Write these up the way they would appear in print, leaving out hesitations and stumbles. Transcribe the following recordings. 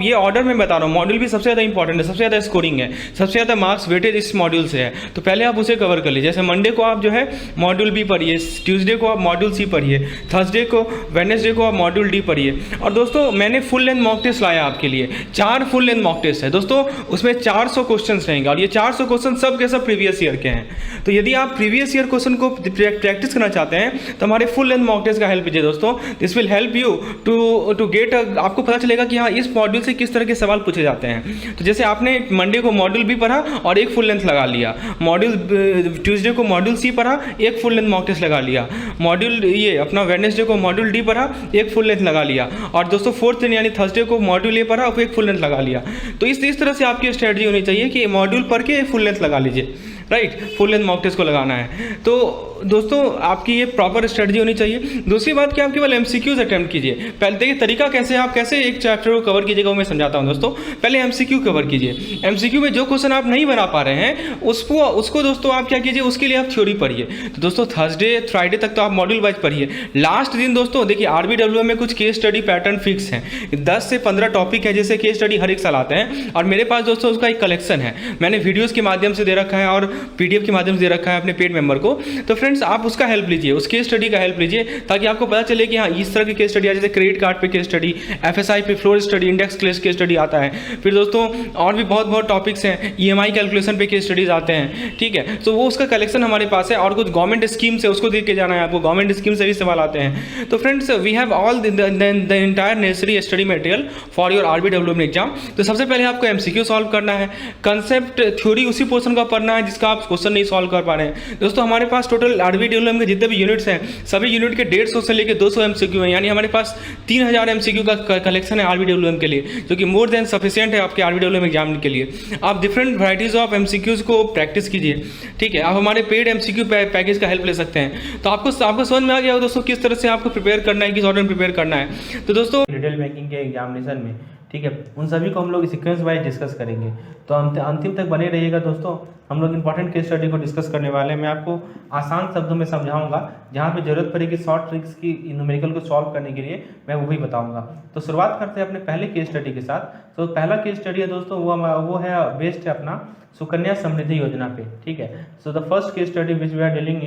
ये ऑर्डर मैं बता रहा हूँ, मॉड्यूल भी सबसे ज़्यादा इंपॉर्टेंट है, सबसे ज़्यादा स्कोरिंग है, सबसे ज़्यादा मार्क्स वेटेज इस मॉड्यूल से है। तो पहले आप उसे कवर कर लीजिए। जैसे मंडे को आप जो है मॉड्यूल बी पढ़िए, ट्यूसडे को आप मॉड्यूल सी पढ़िए, थर्सडे को वेडनेसडे को आप मॉड्यूल डी पढ़िए। और दोस्तों मैंने फुल लेंथ मॉक टेस्ट लाया आपके लिए, 4 फुल लेंथ मॉक टेस्ट है दोस्तों, उसमें 400 क्वेश्चन रहेंगे और ये 400 क्वेश्चन सब के सब प्रीवियस ईयर के हैं। तो यदि आप प्रीवियस ईयर क्वेश्चन को प्रैक्टिस करना चाहते हैं तो हमारे फुल लेंथ मॉक टेस्ट का हेल्प लीजिए दोस्तों। This will help you to get, आपको पता चलेगा कि हाँ इस मॉड्यूल से किस तरह के सवाल पूछे जाते हैं। तो जैसे आपने मंडे को मॉड्यूल बी पढ़ा और एक फुल लेंथ लगा लिया, मॉड्यूल ट्यूसडे को मॉड्यूल सी पढ़ा, एक फुल लेंथ मॉक टेस्ट लगा लिया, मॉड्यूल ये अपना वेडनेसडे को मॉड्यूल डी पढ़ा, एक फुल लेंथ लगा लिया, और दोस्तों फोर्थ दिन यानी थर्सडे को मॉड्यूल ए पढ़ा और एक फुल लेंथ लगा लिया। तो इस तरह से आपकी स्ट्रेटजी होनी चाहिए कि मॉड्यूल पढ़ के फुल लेंथ लगा लीजिए, right, full length mock test को लगाना है। तो दोस्तों आपकी ये प्रॉपर स्ट्रेटजी होनी चाहिए। दूसरी बात कि आप केवल एमसीक्यूज अटेम्प्ट कीजिए। पहले देखिए तरीका कैसे, आप कैसे एक चैप्टर को कवर कीजिएगा वो मैं समझाता हूँ दोस्तों। पहले एमसीक्यू कवर कीजिए। एमसीक्यू में जो क्वेश्चन आप नहीं बना पा रहे हैं उसको दोस्तों आप क्या कीजिए, उसके लिए आप थ्योरी पढ़िए। तो दोस्तों थर्सडे फ्राइडे तक तो आप मॉड्यूल वाइज पढ़िए। लास्ट दिन दोस्तों देखिए आरबीडब्ल्यू में कुछ केस स्टडी पैटर्न फिक्स हैं, 10 से 15 टॉपिक है जैसे केस स्टडी हर एक साल आते हैं, और मेरे पास दोस्तों उसका एक कलेक्शन है, मैंने वीडियोज़ के माध्यम से दे रखा है और PDF के माध्यम से दे रखा है अपने पेड मेंबर को। तो फ्रेंड्स आप उसका हेल्प लीजिए, उस केस स्टडी का हेल्प लीजिए, ताकि आपको पता चले कि हाँ इस तरह की केस स्टडी है, जैसे क्रेडिट कार्ड पे केस स्टडी, FSI पे floor study, index case study आता है। फिर दोस्तों और भी बहुत टॉपिक्स हैं, EMI कैलकुलेशन पे केस स्टडीज आते हैं, ठीक है। तो वो उसका कलेक्शन हमारे पास है, और कुछ गवर्नमेंट स्कीम से उसको देख के जाना है आपको, गवर्नमेंट स्कीम से भी सवाल आते हैं। तो friends we have all the entire necessary study material for your RBWM exam. तो सबसे पहले आपको MCQ सॉल्व करना है, कंसेप्ट थ्योरी उसी पोर्शन का पढ़ना है जिसका आप क्वेश्चन नहीं सॉल्व कर पा रहे हैं। दोस्तों हमारे पास टोटल RBWM के जितने भी यूनिट्स हैं सभी यूनिट के 150 से लेकर 200 MCQ हैं, यानी हमारे पास 3000 MCQ का कलेक्शन है RBWM के लिए, जो कि मोर देन सफिशिएंट है आपके RBWM एग्जाम के लिए। आप डिफरेंट वैराइटीज ऑफ MCQs को प्रैक्टिस कीजिए, ठीक है। आप हमारे पेड MCQ पैकेज का हेल्प ले सकते हैं। तो आपको समझ में आ गया हो दोस्तों किस तरह से आपको प्रिपेयर करना है, किस ऑर्डर में प्रिपेयर करना है। तो दोस्तों रिटेल बैंकिंग के एग्जामिनेशन में, ठीक है, उन सभी को हम लोग सीक्वेंस वाइज डिस्कस करेंगे। तो अंतिम तक बने रहिएगा दोस्तों। हम लोग इंपॉर्टेंट केस स्टडी को डिस्कस करने वाले हैं। मैं आपको आसान शब्दों में समझाऊंगा, जहाँ पे जरूरत पड़ेगी शॉर्ट ट्रिक्स की न्यूमेरिकल को सॉल्व करने के लिए मैं वो भी बताऊंगा। तो शुरुआत करते हैं अपने पहले केस स्टडी के साथ। तो पहला केस स्टडी है दोस्तों वो है बेस्ड है अपना सुकन्या समृद्धि योजना पे, ठीक है। So the first case study which we are dealing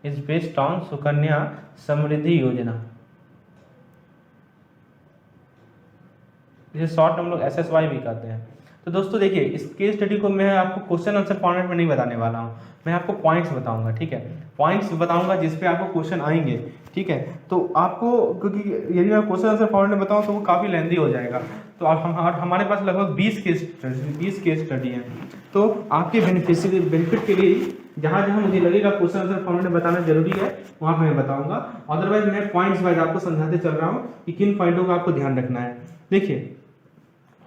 is based on Sukanya Samriddhi Yojana. इसे शॉर्ट हम लोग SSY भी कहते हैं। तो दोस्तों देखिए इस केस स्टडी को मैं आपको क्वेश्चन आंसर फॉर्मेट में नहीं बताने वाला हूँ, मैं आपको पॉइंट्स बताऊंगा, ठीक है। पॉइंट्स बताऊंगा जिस पे आपको क्वेश्चन आएंगे, ठीक है। तो आपको क्योंकि यदि मैं क्वेश्चन आंसर फॉर्मेट में बताऊँ तो वो काफ़ी लेंदी हो जाएगा। तो हमारे पास लगभग 20 केस स्टडी हैं। तो आपके बेनिफिट के लिए जहाँ जहाँ मुझे लगेगा क्वेश्चन आंसर फॉर्मेट में बताना जरूरी है वहाँ मैं बताऊँगा। अदरवाइज मैं पॉइंट्स वाइज आपको समझाते चल रहा हूँ कि किन पॉइंटों का आपको ध्यान रखना है। देखिए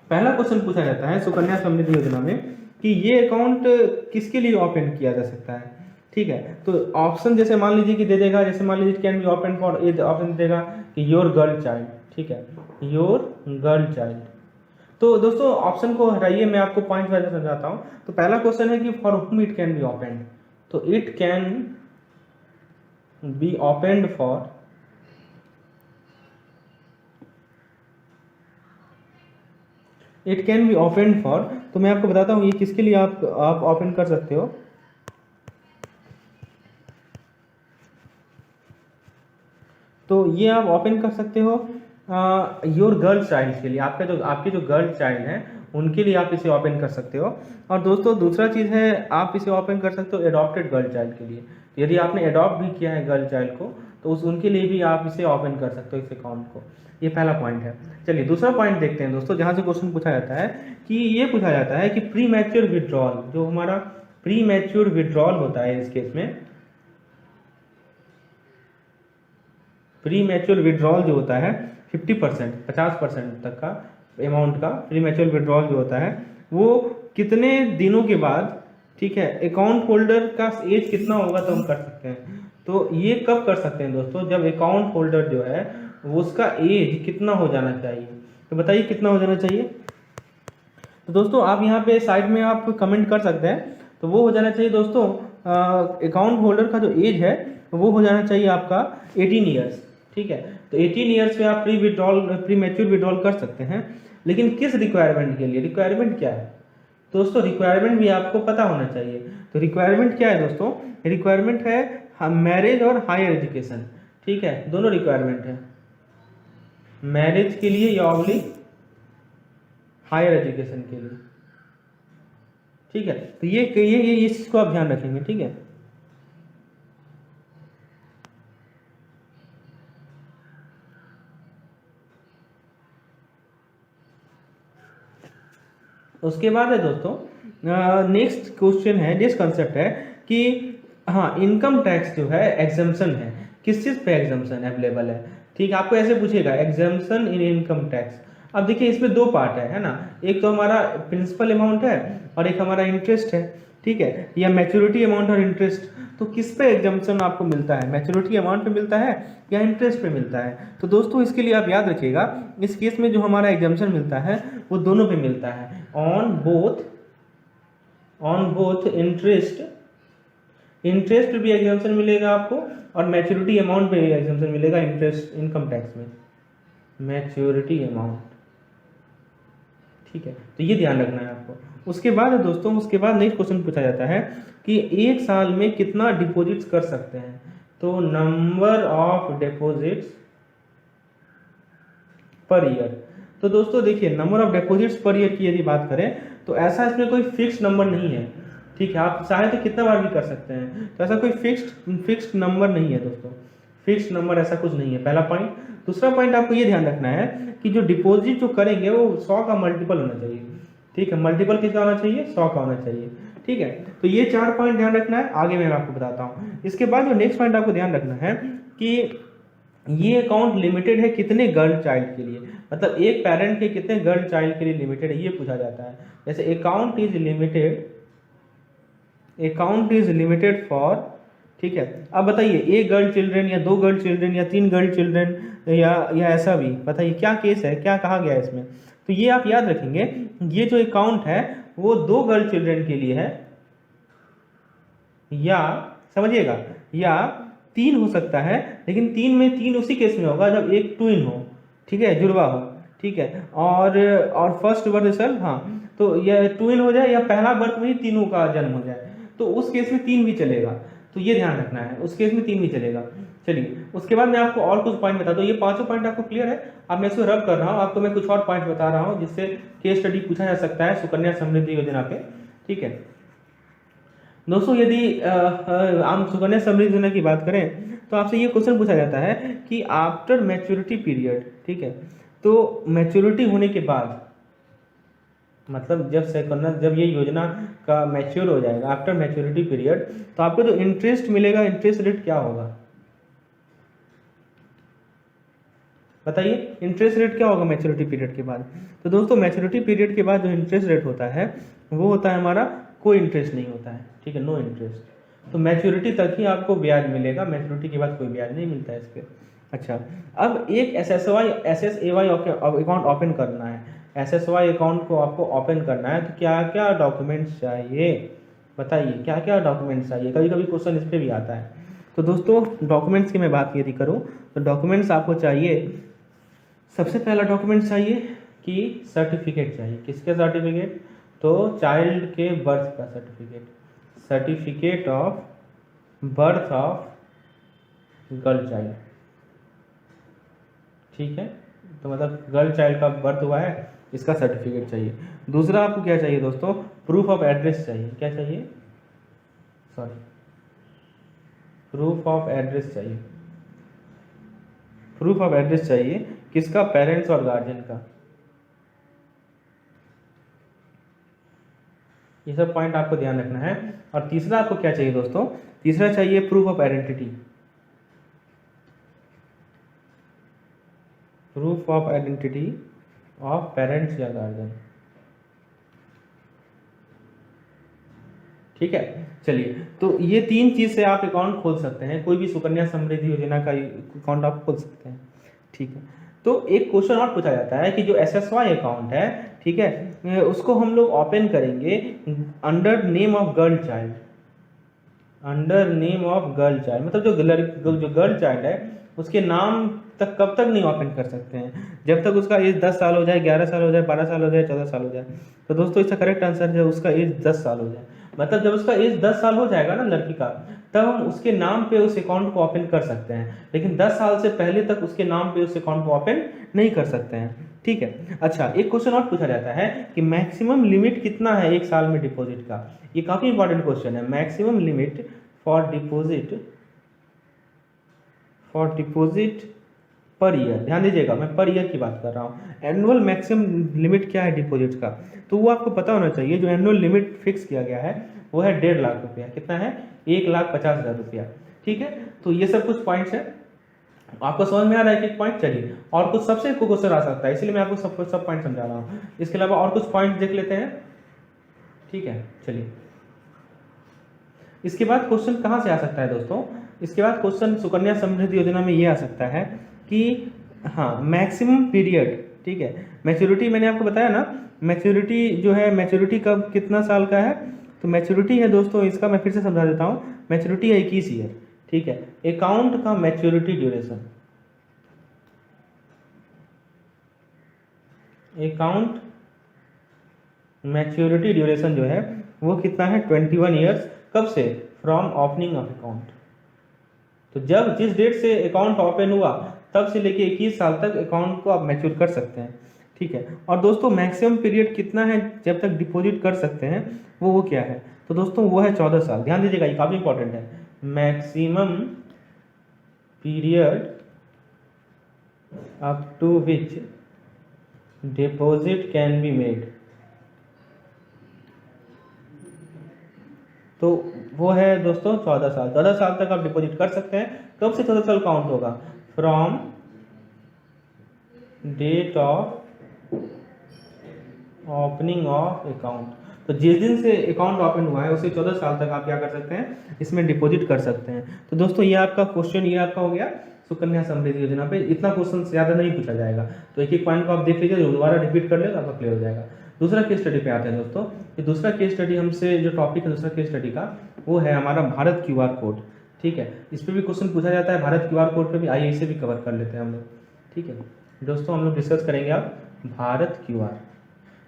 पहला क्वेश्चन पूछा जाता है सुकन्या समृद्धि योजना में कि ये अकाउंट किसके लिए ओपन किया जा सकता है, ठीक है। तो ऑप्शन जैसे मान लीजिए कि दे देगा, जैसे मान लीजिए कैन बी ओपन फॉर, ये ऑप्शन देगा कि योर गर्ल चाइल्ड, ठीक है, योर गर्ल चाइल्ड। तो दोस्तों ऑप्शन को हटाइए, मैं आपको पॉइंट वाइज समझाता हूँ। तो पहला क्वेश्चन है कि for whom it can be open. तो it can be opened for it can be open for, तो मैं आपको बताता हूँ ये किसके लिए आप ओपन कर सकते हो। तो ये आप ओपन कर सकते हो योर गर्ल चाइल्ड के लिए, आपके जो गर्ल चाइल्ड हैं उनके लिए आप इसे ओपन कर सकते हो। और दोस्तों दूसरा चीज़ है आप इसे ओपन कर सकते हो एडॉप्टेड गर्ल चाइल्ड के लिए। तो यदि आपने एडॉप्ट भी किया है गर्ल चाइल्ड को तो उनके लिए भी आप इसे ओपन कर सकते हो, इस अकाउंट को। ये पहला पॉइंट है। चलिए दूसरा पॉइंट देखते हैं दोस्तों, जहाँ से क्वेश्चन पूछा जाता है कि ये पूछा जाता है कि प्री मैच्योर विड्रॉल, जो हमारा प्री मैच्योर विड्रॉल होता है इस केस में, प्री मैच्योर विड्रॉल जो होता है 50% तक का अमाउंट का प्री मैच्योर विड्रॉल जो होता है वो कितने दिनों के बाद, ठीक है, अकाउंट होल्डर का एज कितना होगा तो हम कर सकते हैं। तो ये कब कर सकते हैं दोस्तों, जब अकाउंट होल्डर जो है वो उसका एज कितना हो जाना चाहिए। तो बताइए कितना हो जाना चाहिए। तो दोस्तों आप यहाँ पे साइड में आप कमेंट कर सकते हैं। तो वो हो जाना चाहिए दोस्तों, अकाउंट होल्डर का जो एज है वो हो जाना चाहिए आपका 18 ईयर्स, ठीक है। तो 18 ईयर्स पे आप प्री मैच्योर विड्रॉल कर सकते हैं। लेकिन किस रिक्वायरमेंट के लिए, रिक्वायरमेंट क्या है दोस्तों, रिक्वायरमेंट भी आपको पता होना चाहिए। तो रिक्वायरमेंट क्या है दोस्तों, रिक्वायरमेंट है मैरिज और हायर एजुकेशन, ठीक है, दोनों रिक्वायरमेंट है, मैरिज के लिए या ऑब्लिक हायर एजुकेशन के लिए, ठीक है। तो ये इस चीज को आप ध्यान रखेंगे, ठीक है। उसके बाद है दोस्तों नेक्स्ट क्वेश्चन है, नेक्स्ट कंसेप्ट है कि हाँ इनकम टैक्स जो है एग्जम्पशन है, किस चीज़ पे एग्जम्पशन अवेलेबल है, ठीक है। आपको ऐसे पूछेगा एग्जम्पशन इन इनकम टैक्स। अब देखिए इसमें दो पार्ट है ना, एक तो हमारा प्रिंसिपल अमाउंट है और एक हमारा इंटरेस्ट है, ठीक है, या मैच्योरिटी अमाउंट और इंटरेस्ट। तो किस पे एग्जम्पशन आपको मिलता है, मैच्योरिटी अमाउंट पे मिलता है या इंटरेस्ट पे मिलता है। तो दोस्तों इसके लिए आप याद रखिएगा, इस केस में जो हमारा एग्जम्पशन मिलता है वो दोनों पे मिलता है, ऑन बोथ इंटरेस्ट पे भी एग्जम्पशन मिलेगा आपको और मैच्योरिटी अमाउंट पे भी एग्जम्पशन मिलेगा इंटरेस्ट इनकम टैक्स में, मैच्योरिटी अमाउंट, ठीक है। तो ये ध्यान रखना है आपको। उसके बाद है दोस्तों, उसके बाद नेक्स्ट क्वेश्चन पूछा जाता है कि एक साल में कितना डिपॉजिट्स कर सकते हैं। तो number of deposits per year. तो दोस्तों देखिए number of deposits per year की यदि बात करें तो ऐसा इसमें कोई फिक्स नंबर नहीं है, ठीक है। आप चाहे तो कितना बार भी कर सकते हैं, तो ऐसा कोई फिक्स्ड नंबर नहीं है दोस्तों, फिक्स्ड नंबर ऐसा कुछ नहीं है, पहला पॉइंट। दूसरा पॉइंट आपको ये ध्यान रखना है कि जो डिपॉजिट जो करेंगे वो 100 का मल्टीपल होना चाहिए, ठीक है। मल्टीपल किसका होना चाहिए, 100 का होना चाहिए, ठीक है। तो ये 4 पॉइंट ध्यान रखना है, आगे मैं आपको बताता हूँ। इसके बाद जो नेक्स्ट पॉइंट आपको ध्यान रखना है कि ये अकाउंट लिमिटेड है कितने गर्ल चाइल्ड के लिए, मतलब एक पेरेंट के कितने गर्ल चाइल्ड के लिए लिमिटेड है, ये पूछा जाता है। जैसे अकाउंट इज लिमिटेड फॉर, ठीक है। अब बताइए एक गर्ल चिल्ड्रन या 2 गर्ल चिल्ड्रन या 3 गर्ल चिल्ड्रन या ऐसा भी, बताइए क्या केस है, क्या कहा गया है इसमें। तो ये आप याद रखेंगे, ये जो अकाउंट है वो 2 गर्ल चिल्ड्रन के लिए है, या समझिएगा या 3 हो सकता है, लेकिन 3 में 3 उसी केस में होगा जब एक ट्विन हो, ठीक है, जुड़वा हो, ठीक है। और फर्स्ट बर्थ सल, हाँ, तो यह ट्विन हो जाए या पहला बर्थ में ही तीनों का जन्म हो जाए, तो उस केस में 3 भी चलेगा, तो ये ध्यान रखना है, उस केस में 3 भी चलेगा। चलिए उसके बाद मैं आपको और कुछ पॉइंट बता दूँ, ये 5 पॉइंट आपको क्लियर है। अब मैं इसको रब कर रहा हूँ, आपको मैं कुछ और पॉइंट बता रहा हूँ जिससे केस स्टडी पूछा जा सकता है सुकन्या समृद्धि योजना पे, ठीक है दोस्तों। यदि हम सुकन्या समृद्धि योजना की बात करें तो आपसे ये क्वेश्चन पूछा जाता है कि आफ्टर मैच्योरिटी पीरियड, ठीक है, तो मैच्योरिटी होने के बाद, मतलब जब ये योजना का मैच्योर हो जाएगा, आफ्टर मैच्योरिटी पीरियड, तो आपको जो इंटरेस्ट मिलेगा, इंटरेस्ट रेट क्या होगा, बताइए इंटरेस्ट रेट क्या होगा मैच्योरिटी पीरियड के बाद। तो दोस्तों मैच्योरिटी पीरियड के बाद जो इंटरेस्ट रेट होता है वो होता है हमारा, कोई इंटरेस्ट नहीं होता है, ठीक है, नो इंटरेस्ट। तो मैच्योरिटी तक ही आपको ब्याज मिलेगा, मैच्योरिटी के बाद कोई ब्याज नहीं मिलता है इस पर। अच्छा, अब एक SSAY अकाउंट ओपन करना है, SSY अकाउंट को आपको ओपन करना है, तो क्या क्या डॉक्यूमेंट्स चाहिए, बताइए क्या क्या डॉक्यूमेंट्स चाहिए, कभी कभी क्वेश्चन इस पर भी आता है। तो दोस्तों डॉक्यूमेंट्स की मैं बात यदि करूँ तो डॉक्यूमेंट्स आपको चाहिए, सबसे पहला डॉक्यूमेंट चाहिए कि सर्टिफिकेट चाहिए, किसके सर्टिफिकेट, तो चाइल्ड के बर्थ का certificate, certificate of birth of girl child, ठीक है, तो मतलब गर्ल चाइल्ड का बर्थ हुआ है इसका सर्टिफिकेट चाहिए। दूसरा आपको क्या चाहिए दोस्तों, प्रूफ ऑफ एड्रेस चाहिए, क्या चाहिए, सॉरी, प्रूफ ऑफ एड्रेस चाहिए, प्रूफ ऑफ एड्रेस चाहिए, किसका, पेरेंट्स और गार्जियन का। ये सब पॉइंट आपको ध्यान रखना है। और तीसरा आपको क्या चाहिए दोस्तों, तीसरा चाहिए proof of identity, proof of identity of parents या गार्जियन, ठीक है। चलिए तो ये 3 चीज से आप अकाउंट खोल सकते हैं, कोई भी सुकन्या समृद्धि योजना का अकाउंट आप खोल सकते हैं, ठीक है। तो एक क्वेश्चन और पूछा जाता है कि जो SSY अकाउंट है, ठीक है, उसको हम लोग ओपन करेंगे under name of girl child, under name of girl child, मतलब जो गर्ल चाइल्ड है उसके नाम तक कब तक नहीं ओपन कर सकते हैं? जब तक उसका एज 10 साल हो जाए, 11 साल हो जाए, 12 साल हो जाए, 14 साल हो जाए। तो दोस्तों इसका करेक्ट आंसर है उसका एज 10 साल हो जाए। मतलब जब उसका एज 10 साल हो जाएगा ना लड़की का, तब हम उसके नाम पे उस अकाउंट को ओपन कर सकते हैं, लेकिन 10 साल से पहले तक उसके नाम पे उस अकाउंट को ओपन नहीं कर सकते हैं। ठीक है। अच्छा, एक क्वेश्चन और पूछा जाता है कि मैक्सिमम लिमिट कितना है एक साल में डिपॉजिट का? ये काफी इंपॉर्टेंट क्वेश्चन है। Maximum limit for deposit per year. ध्यान दीजिएगा, मैं पर ईयर की बात कर रहा हूँ। एनुअल मैक्सिमम लिमिट क्या है डिपॉजिट का, तो वो आपको पता होना चाहिए। जो एनुअल लिमिट फिक्स किया गया है वो है 1.5 लाख रुपया। कितना है? 1,50,000 रुपया। ठीक है। तो ये सब कुछ पॉइंट्स है, आपको समझ में आ रहा है कि पॉइंट? चलिए, और कुछ सबसे क्वेश्चन आ सकता है, इसलिए मैं आपको सब पॉइंट समझा रहा हूँ। इसके अलावा और कुछ पॉइंट देख लेते हैं। ठीक है, चलिए। इसके बाद क्वेश्चन कहाँ से आ सकता है दोस्तों? इसके बाद क्वेश्चन सुकन्या समृद्धि योजना में ये आ सकता है कि हाँ, मैक्सिमम पीरियड। ठीक है, मैच्योरिटी मैंने आपको बताया ना, मैच्योरिटी जो है, मैच्योरिटी कब कितना साल का है? तो मैच्योरिटी है दोस्तों इसका, मैं फिर से समझा देता हूँ, मैच्योरिटी है 21 ईयर। ठीक है। अकाउंट का maturity duration, account maturity duration जो है वो कितना है? 21 ईयर्स। कब से? From opening of account. तो जब जिस डेट से अकाउंट ओपन हुआ तब से लेके 21 साल तक अकाउंट को आप मैच्योर कर सकते हैं। ठीक है। और दोस्तों मैक्सिमम पीरियड कितना है जब तक डिपॉजिट कर सकते हैं, वो क्या है? तो दोस्तों वो है 14 साल। ध्यान दीजिएगा, ये काफ़ी इंपॉर्टेंट है। Maximum period up to which deposit can be made, तो वो है दोस्तों 14 साल। 14 साल तक आप डिपॉजिट कर सकते हैं। कब से 14 साल काउंट होगा? From date of opening of account. तो जिस दिन से अकाउंट ओपन हुआ है उसे 14 साल तक आप क्या कर सकते हैं? इसमें डिपॉजिट कर सकते हैं। तो दोस्तों ये आपका क्वेश्चन, ये आपका हो गया सुकन्या समृद्धि योजना पे। इतना क्वेश्चन ज़्यादा नहीं पूछा जाएगा, तो एक एक पॉइंट को आप देख लीजिए, दोबारा रिपीट कर ले तो आपका क्लियर हो जाएगा। दूसरा केस स्टडी पे आते हैं दोस्तों। ये दूसरा केस स्टडी हमसे जो टॉपिक है दूसरा केस स्टडी का, वो है हमारा भारत क्यूआर कोड। ठीक है। इस पर भी क्वेश्चन पूछा जाता है। भारत क्यूआर कोड पे भी आइए इसे भी कवर कर लेते हैं हम लोग। ठीक है दोस्तों, हम लोग डिस्कस करेंगे आप भारत क्यूआर,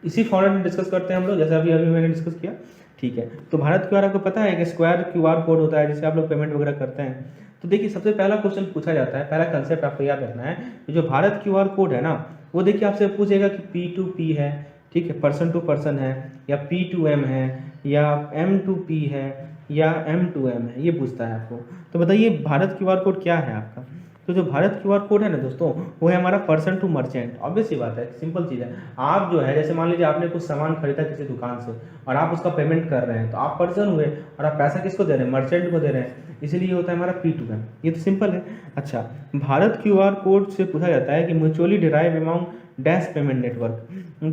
इसी फॉर्मेट में डिस्कस करते हैं हम लोग, जैसे अभी मैंने डिस्कस किया। ठीक है। तो भारत क्यूआर आपको पता है कि स्क्वायर क्यूआर कोड होता है जिससे आप लोग पेमेंट वगैरह करते हैं। तो देखिए, सबसे पहला क्वेश्चन पूछा जाता है, पहला कंसेप्ट आपको याद रखना है कि जो भारत क्यूआर कोड है ना, वो देखिए आपसे पूछेगा कि P2P है, ठीक है, पर्सन टू पर्सन है, या P2M है, या M2P है, या M2M है, ये पूछता है आपको। तो बताइए भारत क्यूआर कोड क्या है आपका? तो जो भारत क्यूआर कोड है ना दोस्तों, वो है हमारा पर्सन टू मर्चेंट। ऑब्वियस सी बात है, सिंपल चीज़ है। आप जो है, जैसे मान लीजिए आपने कुछ सामान खरीदा किसी दुकान से और आप उसका पेमेंट कर रहे हैं, तो आप पर्सन हुए और आप पैसा किसको दे रहे हैं? मर्चेंट को दे रहे हैं। इसीलिए ये होता है हमारा P2M। ये तो सिंपल है। अच्छा, भारत क्यूआर कोड से पूछा जाता है कि mutually derive amount dash payment network.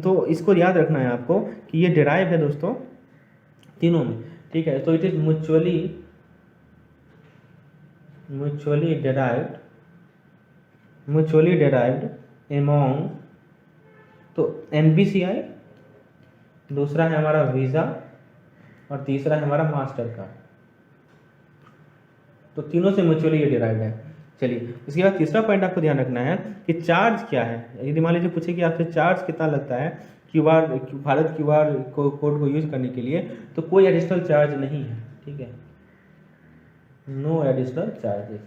तो इसको याद रखना है आपको कि ये डिराइव है दोस्तों तीनों में। ठीक है। तो it is mutually derived amount. तो NPCI, दूसरा है हमारा वीज़ा, और तीसरा है हमारा मास्टर कार्ड। तो तीनों से म्यूचुअली ये डिराइव्ड है। चलिए, इसके बाद तीसरा पॉइंट आपको ध्यान रखना है कि चार्ज क्या है। यदि मान लीजिए पूछे कि आपसे चार्ज कितना लगता है भारत क्यूआर कोड को यूज करने के लिए, तो कोई एडिशनल चार्ज नहीं है। ठीक है, नो एडिशनल चार्जेस।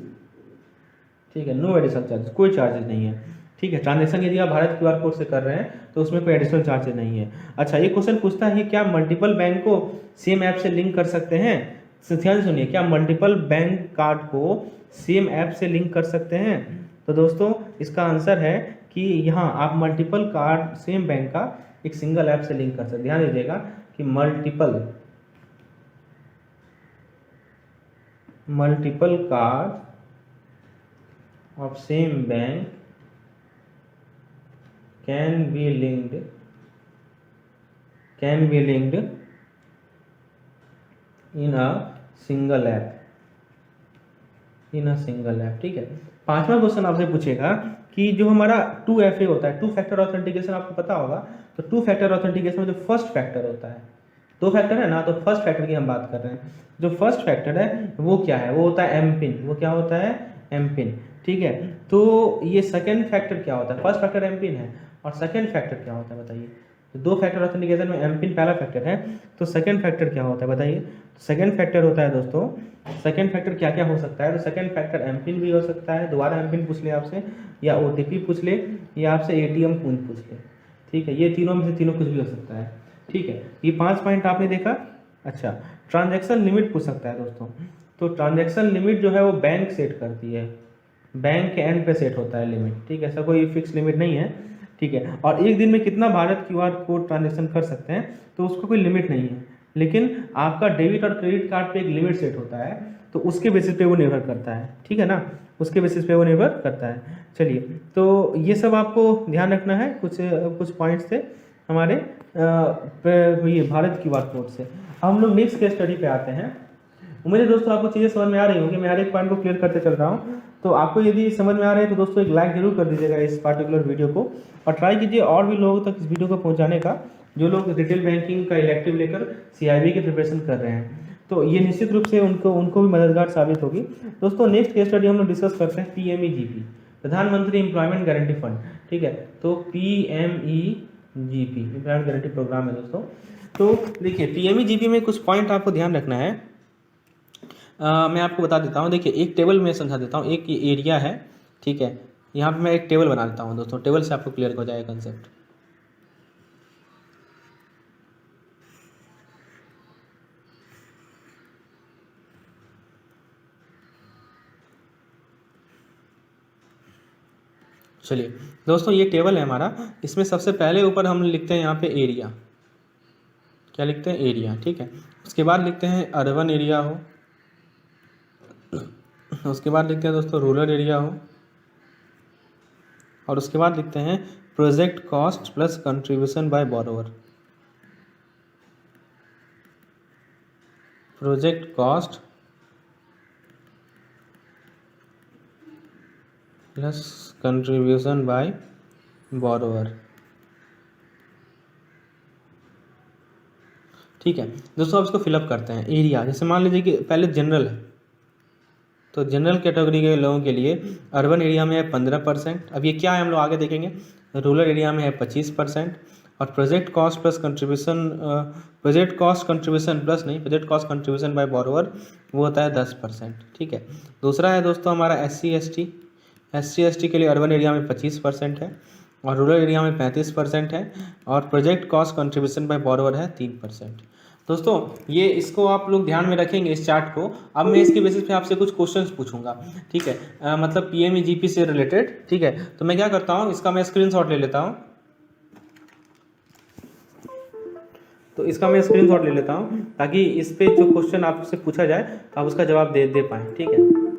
ठीक है, नो एडिशनल चार्जेस, कोई चार्जेस नहीं है। ठीक है। ट्रांजेक्शन यदि आप भारत क्यूआर कोड से कर रहे हैं तो उसमें कोई एडिशनल चार्जेस नहीं है। अच्छा, ये क्वेश्चन पूछता है क्या मल्टीपल बैंक को सेम ऐप से लिंक कर सकते हैं? ध्यान से सुनिए, क्या मल्टीपल बैंक कार्ड को सेम ऐप से लिंक कर सकते हैं? तो दोस्तों इसका आंसर है कि यहाँ आप मल्टीपल कार्ड सेम बैंक का एक सिंगल ऐप से लिंक कर सकते हैं। ध्यान दीजिएगा कि multiple card of same bank can be linked in a single app। ठीक है। पांचवा क्वेश्चन आपसे पूछेगा कि जो हमारा 2FA होता है, 2 फैक्टर ऑथेंटिकेशन, आपको पता होगा। तो 2 फैक्टर ऑथेंटिकेशन में जो फर्स्ट फैक्टर होता है, 2 फैक्टर है ना, तो फर्स्ट फैक्टर की हम बात कर रहे हैं। जो फर्स्ट फैक्टर है वो क्या है? वो होता है एम पिन। वो क्या होता है? एम पिन, ठीक है। तो ये सेकेंड फैक्टर क्या होता है, फर्स्ट फैक्टर एम पिन है और सेकेंड फैक्टर क्या होता है बताइए। तो दो फैक्टर ऑथेंटिकेशन में एम पिन पहला फैक्टर है, तो सेकेंड फैक्टर क्या होता है बताइए। तो सेकेंड फैक्टर होता है दोस्तों, सेकेंड फैक्टर क्या क्या हो सकता है, तो सेकेंड फैक्टर एम पिन भी हो सकता है, दोबारा एम पिन पूछ ले आपसे, या OTP पूछ ले, या आपसे ATM पिन पूछ ले, ठीक है। ये तीनों में से तीनों कुछ भी हो सकता है, ठीक है। ये 5 पॉइंट आपने देखा। अच्छा, ट्रांजैक्शन लिमिट पूछ सकता है दोस्तों। तो ट्रांजैक्शन लिमिट जो है वो बैंक सेट करती है, बैंक के एंड पे सेट होता है लिमिट, ठीक है। ऐसा कोई फिक्स लिमिट नहीं है, ठीक है। और एक दिन में कितना भारत QR कोड ट्रांजैक्शन कर सकते हैं, तो उसको कोई लिमिट नहीं है, लेकिन आपका डेबिट और क्रेडिट कार्ड पे एक लिमिट सेट होता है, तो उसके बेसिस पे वो निर्भर करता है, ठीक है ना, उसके बेसिस पे वो निर्भर करता है। चलिए, तो ये सब आपको ध्यान रखना है, कुछ पॉइंट्स थे हमारे ये भारत QR कोड से। अब हम लोग नेक्स्ट केस स्टडी पे आते हैं। उम्मीद है दोस्तों आपको चीज़ें समझ में आ रही होंगी, मैं हर एक पॉइंट को क्लियर करते चल रहा हूँ। तो आपको यदि समझ में आ रहा है तो दोस्तों एक लाइक जरूर कर दीजिएगा इस पार्टिकुलर वीडियो को, और ट्राई कीजिए और भी लोगों तक इस वीडियो को पहुँचाने का, जो लोग रिटेल बैंकिंग का इलेक्टिव लेकर CIB की प्रिपरेशन कर रहे हैं। तो ये निश्चित रूप से उनको भी मददगार साबित होगी। दोस्तों नेक्स्ट केस स्टडी हम लोग डिस्कस करते हैं PMEGP, प्रधानमंत्री एम्प्लॉयमेंट गारंटी फंड, ठीक है। तो PMEGP एम्प्लॉयमेंट गारंटी प्रोग्राम है दोस्तों। तो देखिए PMEGP में कुछ पॉइंट आपको ध्यान रखना है। मैं आपको बता देता हूँ, देखिए एक टेबल में समझा देता हूँ, एक एरिया है, ठीक है। यहाँ पे मैं एक टेबल बना देता हूँ दोस्तों, टेबल से आपको क्लियर हो जाएगा कंसेप्ट। चलिए दोस्तों, ये टेबल है हमारा, इसमें सबसे पहले ऊपर हम लिखते हैं यहाँ पे एरिया, क्या लिखते हैं, एरिया, ठीक है। उसके बाद लिखते हैं अर्बन एरिया हो, उसके बाद लिखते हैं दोस्तों रूरल एरिया हो, और उसके बाद लिखते हैं project cost plus contribution by borrower, project cost plus contribution by borrower, ठीक है दोस्तों। अब इसको फिलअप करते हैं। एरिया जैसे मान लीजिए कि पहले जनरल है, तो जनरल कैटेगरी के लोगों के लिए अर्बन एरिया में है 15%, अब ये क्या है हम लोग आगे देखेंगे। रूरल एरिया में है 25%, और project cost plus contribution, project cost contribution plus नहीं, project cost contribution by borrower वो होता है 10%, ठीक है। दूसरा है दोस्तों हमारा SC/ST के लिए अर्बन एरिया में 25% है, और रूरल एरिया में 35% है, और project cost contribution by borrower है 3%। दोस्तों ये इसको आप लोग ध्यान में रखेंगे इस चार्ट को। अब मैं इसके बेसिस पे आपसे कुछ क्वेश्चंस पूछूंगा, ठीक है, मतलब PMEGP से रिलेटेड, ठीक है। तो मैं क्या करता हूँ, इसका मैं स्क्रीनशॉट ले लेता हूँ, तो इसका मैं स्क्रीनशॉट ले लेता हूँ ताकि इस पे जो क्वेश्चन आपसे पूछा जाए आप उसका जवाब दे पाएँ, ठीक है।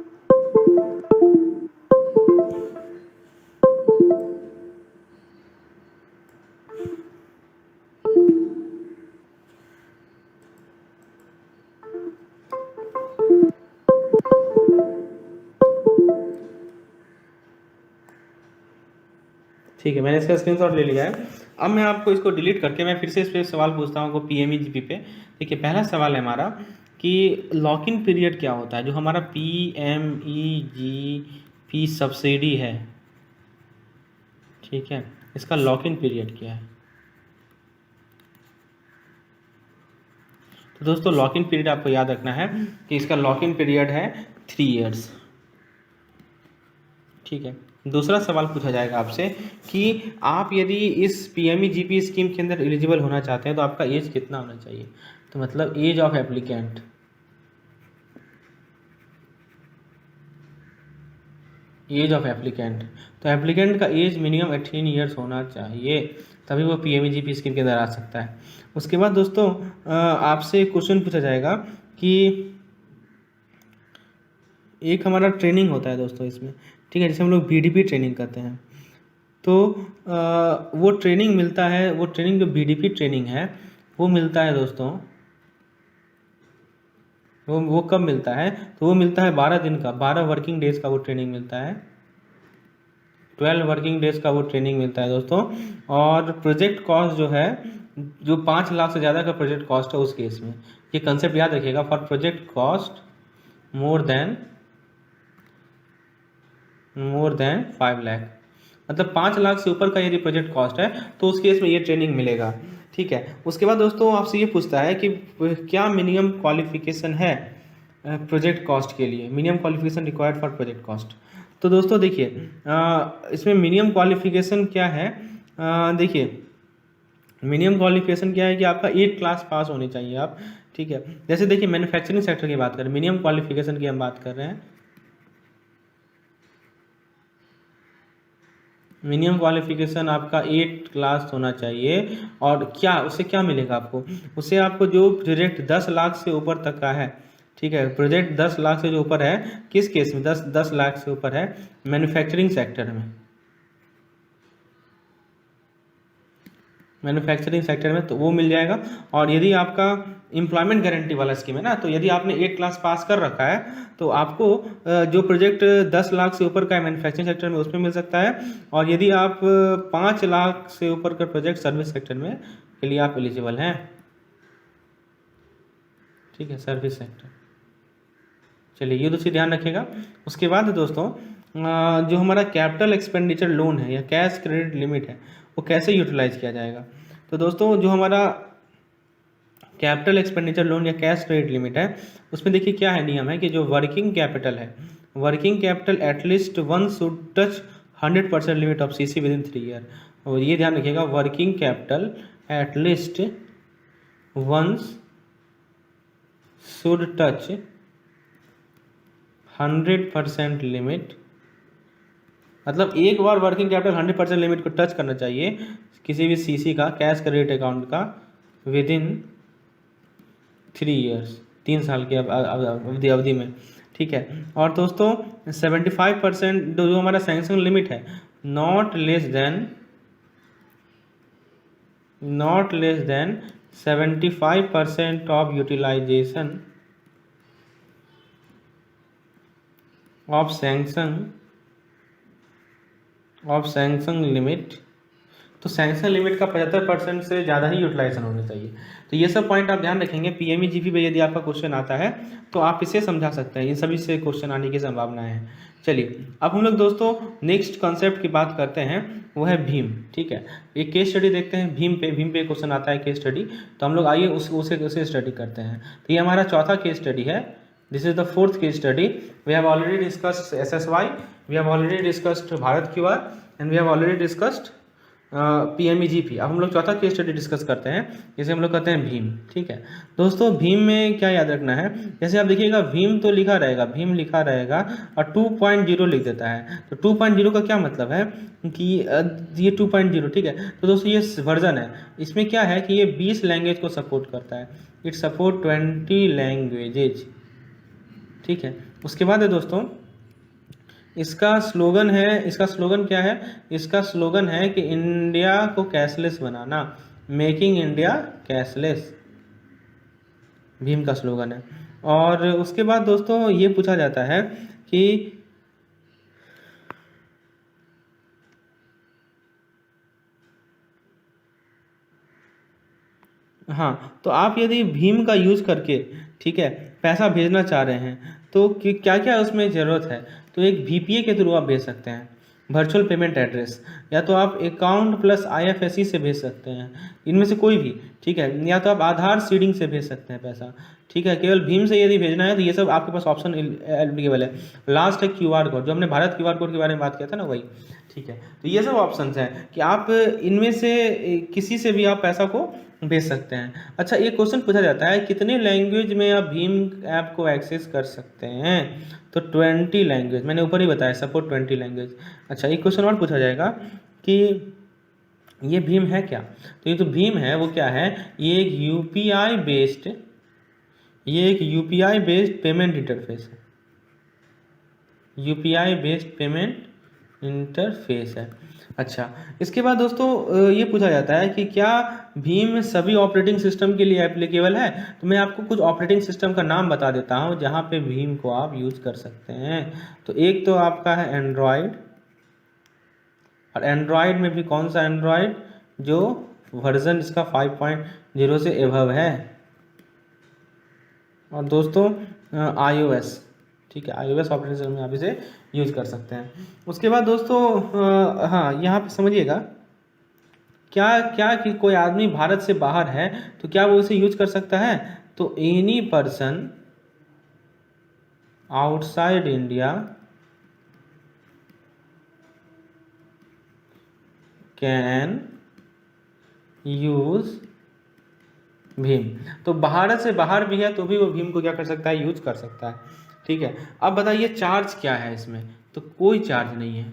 ठीक है, मैंने इसका स्क्रीनशॉट ले लिया है। अब मैं आपको इसको डिलीट करके मैं फिर से इस पर सवाल पूछता हूँ PMEGP पे। देखिए पहला सवाल है हमारा कि लॉक इन पीरियड क्या होता है, जो हमारा PMEGP सब्सिडी है, ठीक है, इसका लॉक इन पीरियड क्या है। तो दोस्तों लॉक इन पीरियड आपको याद रखना है कि इसका लॉक इन पीरियड है 3 इयर्स, ठीक है। दूसरा सवाल पूछा जाएगा आपसे कि आप यदि इस PMEGP स्कीम के अंदर एलिजिबल होना चाहते हैं तो आपका एज कितना होना चाहिए, तो मतलब age of applicant, age of applicant, तो एप्लीकेंट का एज मिनिमम 18 ईयर्स होना चाहिए, तभी वो PMEGP स्कीम के अंदर आ सकता है। उसके बाद दोस्तों आपसे क्वेश्चन पूछा जाएगा कि एक हमारा ट्रेनिंग होता है दोस्तों इसमें, ठीक है, जैसे हम लोग BDP ट्रेनिंग करते हैं, तो वो ट्रेनिंग मिलता है, वो ट्रेनिंग जो BDP ट्रेनिंग है वो मिलता है दोस्तों, वो कब मिलता है, तो वो मिलता है 12 दिन का, 12 वर्किंग डेज का वो ट्रेनिंग मिलता है, 12 वर्किंग डेज का वो ट्रेनिंग मिलता है दोस्तों। और प्रोजेक्ट कॉस्ट जो है, जो 5 लाख से ज़्यादा का प्रोजेक्ट कॉस्ट है उस केस में, ये कंसेप्ट याद रखिएगा, for project cost more than more than 5 lakh, मतलब 5 लाख से ऊपर का यदि प्रोजेक्ट कॉस्ट है तो उस केस में ये ट्रेनिंग मिलेगा। ठीक है, उसके बाद दोस्तों आपसे ये पूछता है कि क्या मिनिमम क्वालिफिकेशन है प्रोजेक्ट कॉस्ट के लिए, minimum qualification required for project cost. तो दोस्तों देखिए इसमें मिनिमम क्वालिफिकेशन क्या है, देखिए मिनिमम क्वालिफिकेशन क्या है कि आपका 8 क्लास पास होनी चाहिए आप। ठीक है, जैसे देखिए मैन्युफैक्चरिंग सेक्टर की बात करें, मिनिमम क्वालिफिकेशन की हम बात कर रहे हैं, मिनिमम क्वालिफिकेशन आपका 8 क्लास होना चाहिए। और क्या उससे क्या मिलेगा आपको, उससे आपको जो प्रोजेक्ट 10 लाख से ऊपर तक का है, ठीक है, प्रोजेक्ट 10 लाख से जो ऊपर है, किस केस में 10 लाख से ऊपर है, मैन्युफैक्चरिंग सेक्टर में, मैन्युफैक्चरिंग सेक्टर में तो वो मिल जाएगा। और यदि आपका एम्प्लॉयमेंट गारंटी वाला स्कीम है ना, तो यदि आपने 8 क्लास पास कर रखा है तो आपको जो प्रोजेक्ट 10 लाख से ऊपर का है मैन्युफैक्चरिंग सेक्टर में उसमें मिल सकता है। और यदि आप 5 लाख से ऊपर का प्रोजेक्ट सर्विस सेक्टर में के लिए आप एलिजिबल हैं। ठीक है, सर्विस सेक्टर, चलिए ये दूसरी ध्यान रखिएगा। उसके बाद दोस्तों जो हमारा कैपिटल एक्सपेंडिचर लोन है या कैश क्रेडिट लिमिट है वो कैसे यूटिलाइज किया जाएगा। तो दोस्तों जो हमारा कैपिटल एक्सपेंडिचर लोन या कैश क्रेडिट लिमिट है उसमें देखिए क्या है, नियम है कि जो वर्किंग कैपिटल है, working capital at least one should touch 100% limit of CC within 3 year. और ये ध्यान रखिएगा, working capital at least once should touch 100% limit, मतलब एक बार वर्किंग कैपिटल 100% लिमिट को टच करना चाहिए किसी भी सीसी का, कैश क्रेडिट अकाउंट का, विद इन 3 ईयर्स, 3 साल की अवधि में। ठीक है, और दोस्तों 75% जो हमारा सैंक्शन लिमिट है, not less than 75% of utilization of sanction limit. तो सैंक्शन लिमिट का 75% से ज़्यादा ही यूटिलाइजेशन होना चाहिए। तो ये सब पॉइंट आप ध्यान रखेंगे, पीएमईजीपी पे यदि आपका क्वेश्चन आता है तो आप इसे समझा सकते हैं, इन सभी से क्वेश्चन आने की संभावनाएं हैं। चलिए अब हम लोग दोस्तों नेक्स्ट कॉन्सेप्ट की बात करते हैं, वो है भीम। ठीक है, एक केस स्टडी देखते हैं भीम पे क्वेश्चन आता है केस स्टडी, तो हम लोग आइए उसे स्टडी करते हैं। तो ये हमारा चौथा केस स्टडी है, this is the 4th case study. We have already discussed SSY, we have already discussed Bharat QR and we have already discussed PMEGP। अब हम लोग चौथा केस स्टडी डिस्कस करते हैं, जैसे हम लोग कहते हैं भीम। ठीक है दोस्तों, भीम में क्या याद रखना है, जैसे आप देखिएगा भीम तो लिखा रहेगा, भीम लिखा रहेगा और 2.0 लिख देता है। तो 2.0 का क्या मतलब है कि ये 2.0, ठीक है। तो दोस्तों ये वर्जन है, इसमें क्या है कि ये 20 लैंग्वेज को सपोर्ट करता है, इट सपोर्ट 20 लैंग्वेजेज। ठीक है, उसके बाद है दोस्तों इसका स्लोगन क्या है, इसका स्लोगन है कि इंडिया को कैशलेस बनाना, मेकिंग इंडिया कैशलेस, भीम का स्लोगन है। और उसके बाद दोस्तों ये पूछा जाता है कि हाँ, तो आप यदि भीम का यूज़ करके, ठीक है, पैसा भेजना चाह रहे हैं तो क्या क्या उसमें ज़रूरत है, तो एक VPA के थ्रू आप भेज सकते हैं, वर्चुअल पेमेंट एड्रेस, या तो आप अकाउंट प्लस IFSC से भेज सकते हैं, इनमें से कोई भी। ठीक है, या तो आप आधार सीडिंग से भेज सकते हैं पैसा। ठीक है, केवल भीम से यदि भेजना है तो ये सब आपके पास ऑप्शन एप्लीकेबल है। लास्ट है QR कोड, जो हमने भारत QR कोड के बारे में बात किया था ना, वही। ठीक है, तो ये सब ऑप्शंस हैं कि आप इनमें से किसी से भी आप पैसा को भेज सकते हैं। अच्छा, एक क्वेश्चन पूछा जाता है कितने लैंग्वेज में आप भीम ऐप को एक्सेस कर सकते हैं, तो 20 लैंग्वेज, मैंने ऊपर ही बताया सपोर्ट 20 लैंग्वेज। अच्छा, एक क्वेश्चन और पूछा जाएगा कि ये भीम है क्या, तो ये तो भीम है वो क्या है, ये एक UPI बेस्ड पेमेंट इंटरफेस है, UPI बेस्ड पेमेंट इंटरफेस है। अच्छा, इसके बाद दोस्तों ये पूछा जाता है कि क्या भीम सभी ऑपरेटिंग सिस्टम के लिए एप्लीकेबल है, तो मैं आपको कुछ ऑपरेटिंग सिस्टम का नाम बता देता हूं जहां पे भीम को आप यूज़ कर सकते हैं। तो एक तो आपका है एंड्रॉयड, और एंड्रॉयड में भी कौन सा एंड्रॉयड, जो वर्जन इसका 5.0 से एबव है। और दोस्तों iOS, ठीक है, iOS ऑपरेटिंग सिस्टम में आप इसे यूज़ कर सकते हैं। उसके बाद दोस्तों हाँ, यहाँ पे समझिएगा, क्या क्या कि कोई आदमी भारत से बाहर है तो क्या वो इसे यूज कर सकता है? तो any person outside India can use Bhim. तो भारत से बाहर भी है तो भी वो भीम को क्या कर सकता है? यूज कर सकता है। ठीक है, अब बताइए चार्ज क्या है इसमें? तो कोई चार्ज नहीं है,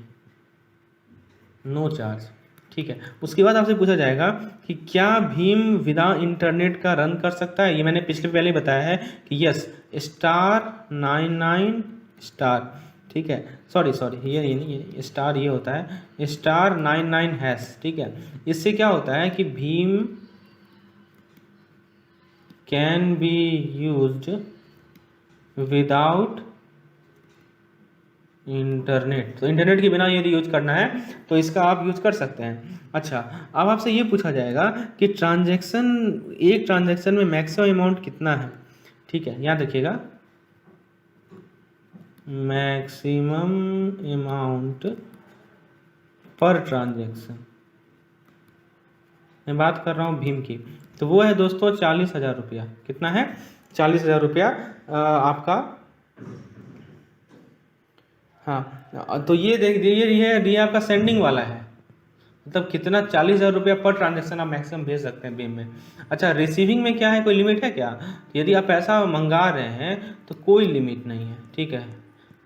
नो चार्ज। ठीक है, उसके बाद आपसे पूछा जाएगा कि क्या भीम बिना इंटरनेट का रन कर सकता है? ये मैंने पहले ही बताया है कि यस, *99 स्टार, ठीक है, सॉरी ये नहीं, ये स्टार ये होता है *99#। ठीक है, इससे क्या होता है कि Bhim can be used without internet. तो इंटरनेट के बिना यदि यूज करना है तो इसका आप यूज कर सकते हैं। अच्छा, अब आपसे ये पूछा जाएगा कि एक ट्रांजैक्शन में मैक्सिमम अमाउंट कितना है? ठीक है, याद रखिएगा, मैक्सिमम अमाउंट पर ट्रांजैक्शन, मैं बात कर रहा हूँ भीम की, तो वो है दोस्तों 40,000 रुपया। कितना है? 40,000 रुपया आपका। हाँ, तो ये देख ये आपका सेंडिंग वाला है, मतलब कितना 40,000 रुपया पर ट्रांजेक्शन आप मैक्सिमम भेज सकते हैं भीम में। अच्छा, रिसीविंग में क्या है, कोई लिमिट है क्या? यदि आप पैसा मंगा रहे हैं तो कोई लिमिट नहीं है। ठीक है,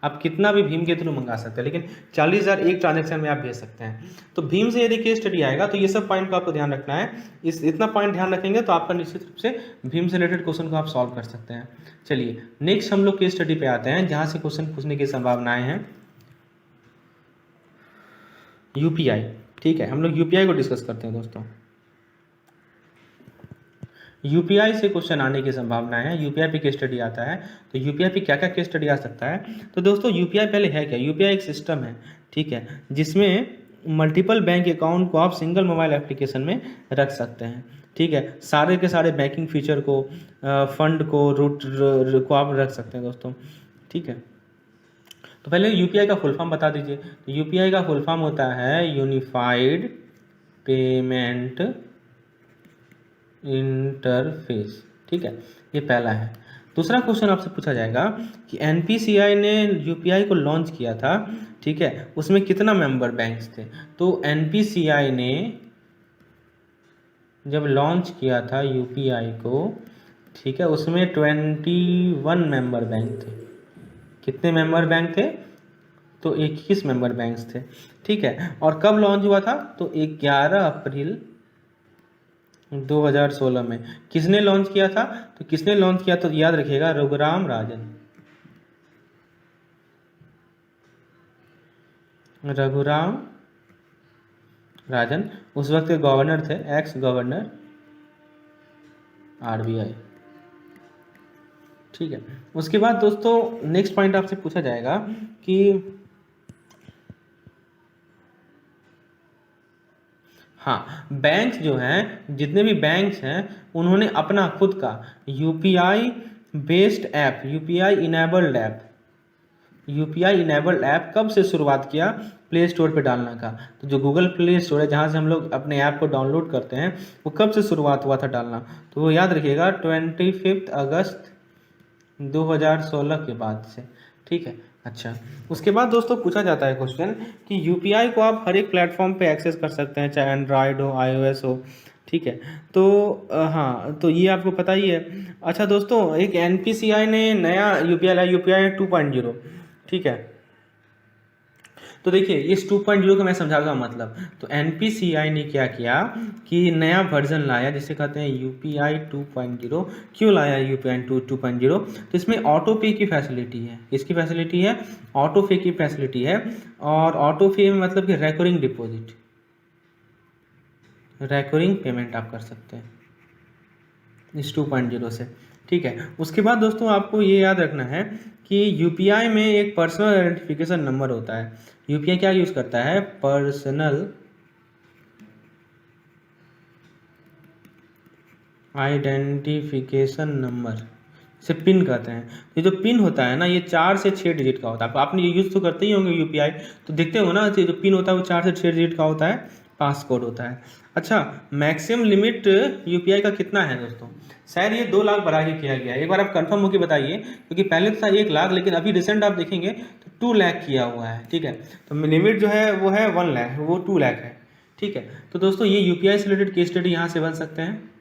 आप कितना भी भीम के थ्रू मंगा सकते हैं, लेकिन 40,000 एक ट्रांजेक्शन में आप भेज सकते हैं। तो भीम से यदि केस स्टडी आएगा तो ये सब पॉइंट को आपको ध्यान रखना है। इतना पॉइंट ध्यान रखेंगे तो आपका निश्चित रूप से भीम से रिलेटेड क्वेश्चन को आप सॉल्व कर सकते हैं। चलिए नेक्स्ट हम लोग केस स्टडी पे आते हैं, जहाँ से क्वेश्चन पूछने की संभावनाएं हैं यूपीआई। ठीक है, हम लोग यूपीआई को डिस्कस करते हैं दोस्तों। यूपीआई से क्वेश्चन आने की संभावना है, यूपीआई पे केस स्टडी आता है, तो यूपीआई पे क्या क्या केस स्टडी आ सकता है? तो दोस्तों यूपीआई पहले है क्या? यूपीआई एक सिस्टम है, ठीक है, जिसमें मल्टीपल बैंक अकाउंट को आप सिंगल मोबाइल एप्लीकेशन में रख सकते हैं। ठीक है, सारे के सारे बैंकिंग फीचर को, फंड को, रूट को आप रख सकते हैं दोस्तों। ठीक है, तो पहले यूपीआई का फुल फॉर्म बता दीजिए। तो यूपीआई का फुल फॉर्म होता है यूनिफाइड पेमेंट इंटरफेस। ठीक है, ये पहला है। दूसरा क्वेश्चन आपसे पूछा जाएगा कि एनपीसीआई ने यूपीआई को लॉन्च किया था, ठीक है, उसमें कितना मेंबर बैंक्स थे? तो एनपीसीआई ने जब लॉन्च किया था यूपीआई को, ठीक है, उसमें 21 मेंबर बैंक थे। कितने मेंबर बैंक थे? तो 21 मेंबर बैंक्स थे। ठीक है, और कब लॉन्च हुआ था? तो 11 अप्रैल 2016 में। किसने लॉन्च किया था? तो किसने लॉन्च किया, तो याद रखिएगा, रघुराम राजन। रघुराम राजन उस वक्त के गवर्नर थे, एक्स गवर्नर आरबीआई। ठीक है, उसके बाद दोस्तों नेक्स्ट पॉइंट आपसे पूछा जाएगा कि हाँ, बैंक जो हैं, जितने भी बैंक्स हैं, उन्होंने अपना खुद का UPI based app, UPI enabled app कब से शुरुआत किया? प्ले स्टोर पे डालने का। तो जो गूगल प्ले स्टोर है, जहाँ से हम लोग अपने ऐप को डाउनलोड करते हैं, वो कब से शुरुआत हुआ था डालना? तो वो याद रखिएगा 25 अगस्त 2016 के बाद से। ठीक है, अच्छा, उसके बाद दोस्तों पूछा जाता है क्वेश्चन कि यूपीआई को आप हर एक प्लेटफॉर्म पे एक्सेस कर सकते हैं, चाहे एंड्रॉयड हो, आईओएस हो। ठीक है, तो हाँ, तो ये आपको पता ही है। अच्छा दोस्तों, एक एनपीसीआई ने नया यूपीआई लाया, यूपीआई 2.0। ठीक है, तो देखिए इस 2.0 का मैं समझाऊंगा मतलब। तो एनपीसीआई ने क्या किया कि नया वर्जन लाया जिसे कहते हैं यूपीआई 2.0। क्यों लाया यूपीआई 2.0? तो इसमें ऑटो पे की फैसिलिटी है। किसकी फैसिलिटी है? ऑटो पे की फैसिलिटी है। और ऑटो पे मतलब कि रेकरिंग डिपॉजिट, रेकरिंग पेमेंट आप कर सकते हैं इस 2.0 से। ठीक है, उसके बाद दोस्तों आपको ये याद रखना है कि यूपीआई में एक पर्सनल आइडेंटिफिकेशन नंबर होता है। यूपीआई क्या यूज़ करता है? पर्सनल आइडेंटिफिकेशन नंबर, इसे पिन कहते हैं। ये जो पिन होता है ना, ये 4 से 6 डिजिट का होता है। आपने ये यूज़ तो करते ही होंगे यूपीआई, तो देखते हो ना, जो पिन होता है वो 4 से 6 डिजिट का होता है, पास कोड होता है। अच्छा, मैक्सिमम लिमिट यूपीआई का कितना है दोस्तों? शायद ये 2 लाख बढ़ा के किया गया है। एक बार आप कंफर्म होकर बताइए, क्योंकि पहले तो था 1 लाख, लेकिन अभी रिसेंट आप देखेंगे तो 2 लाख किया हुआ है। ठीक है, तो लिमिट जो है वो है 1 लाख, वो 2 लाख है। ठीक है, तो दोस्तों ये यूपीआई से रिलेटेड केस स्टडी यहाँ से बन सकते हैं,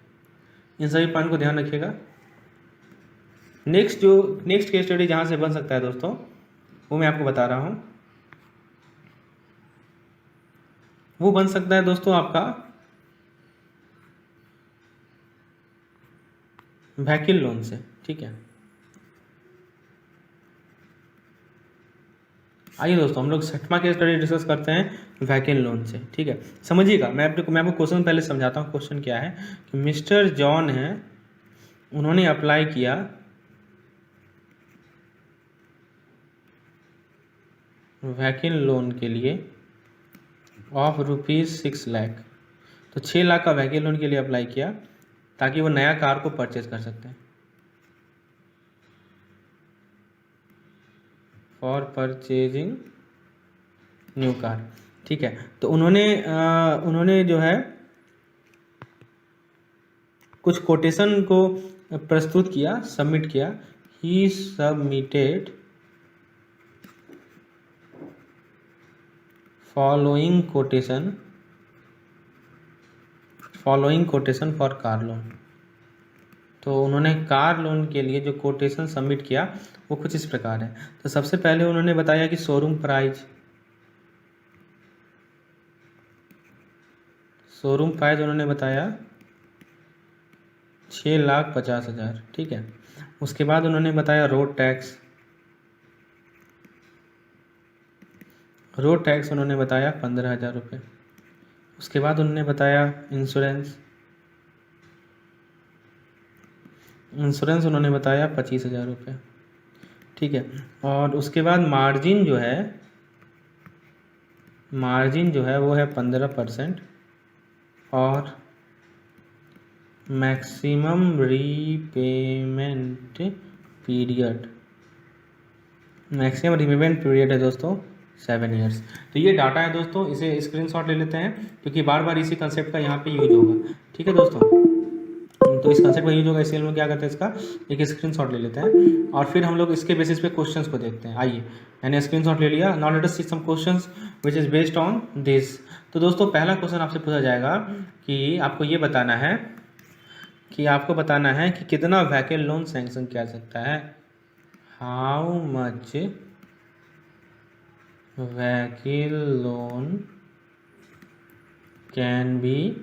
इन सभी पॉइंट को ध्यान रखिएगा। नेक्स्ट केस स्टडी जहाँ से बन सकता है दोस्तों, वो मैं आपको बता रहा हूँ। वो बन सकता है दोस्तों आपका व्हीकल लोन से। ठीक है, आइए दोस्तों हम लोग 6वां केस स्टडी डिस्कस करते हैं व्हीकल लोन से। ठीक है, समझिएगा, मैं आपको क्वेश्चन पहले समझाता हूँ। क्वेश्चन क्या है कि मिस्टर जॉन है, उन्होंने अप्लाई किया व्हीकल लोन के लिए ऑफ ₹6 लाख। तो 6 लाख का व्हीकल लोन के लिए अप्लाई किया ताकि वो नया कार को परचेज कर सकते हैं, फॉर परचेजिंग न्यू कार। ठीक है, तो उन्होंने जो है कुछ कोटेशन को प्रस्तुत किया, सबमिट किया। He submitted following quotation for car loan. तो उन्होंने कार लोन के लिए जो कोटेशन सबमिट किया वो कुछ इस प्रकार है। तो सबसे पहले उन्होंने बताया कि शोरूम प्राइस उन्होंने बताया 6,50,000। ठीक है, उसके बाद उन्होंने बताया रोड टैक्स उन्होंने बताया 15,000 रुपये। उसके बाद उन्होंने बताया इंश्योरेंस उन्होंने बताया 25,000 रुपये। ठीक है, और उसके बाद मार्जिन जो है वो है 15% और मैक्सिमम रीपेमेंट पीरियड है दोस्तों 7 ईयर्स। तो ये डाटा है दोस्तों, इसे स्क्रीनशॉट ले लेते हैं, क्योंकि बार बार इसी कंसेप्ट का यहाँ पे यूज होगा। ठीक है दोस्तों, तो इस कंसेप्ट का यूज होगा, इसलिए हम लोग क्या करते हैं, इसका एक स्क्रीनशॉट ले लेते हैं और फिर हम लोग इसके बेसिस पे क्वेश्चंस को देखते हैं। आइए, मैंने स्क्रीनशॉट ले लिया। Now let us see some questions which is based on this. तो दोस्तों पहला क्वेश्चन आपसे पूछा जाएगा कि आपको ये बताना है कि कितना व्हीकल लोन सैंक्शन किया जा सकता है। How much vehicle loan can be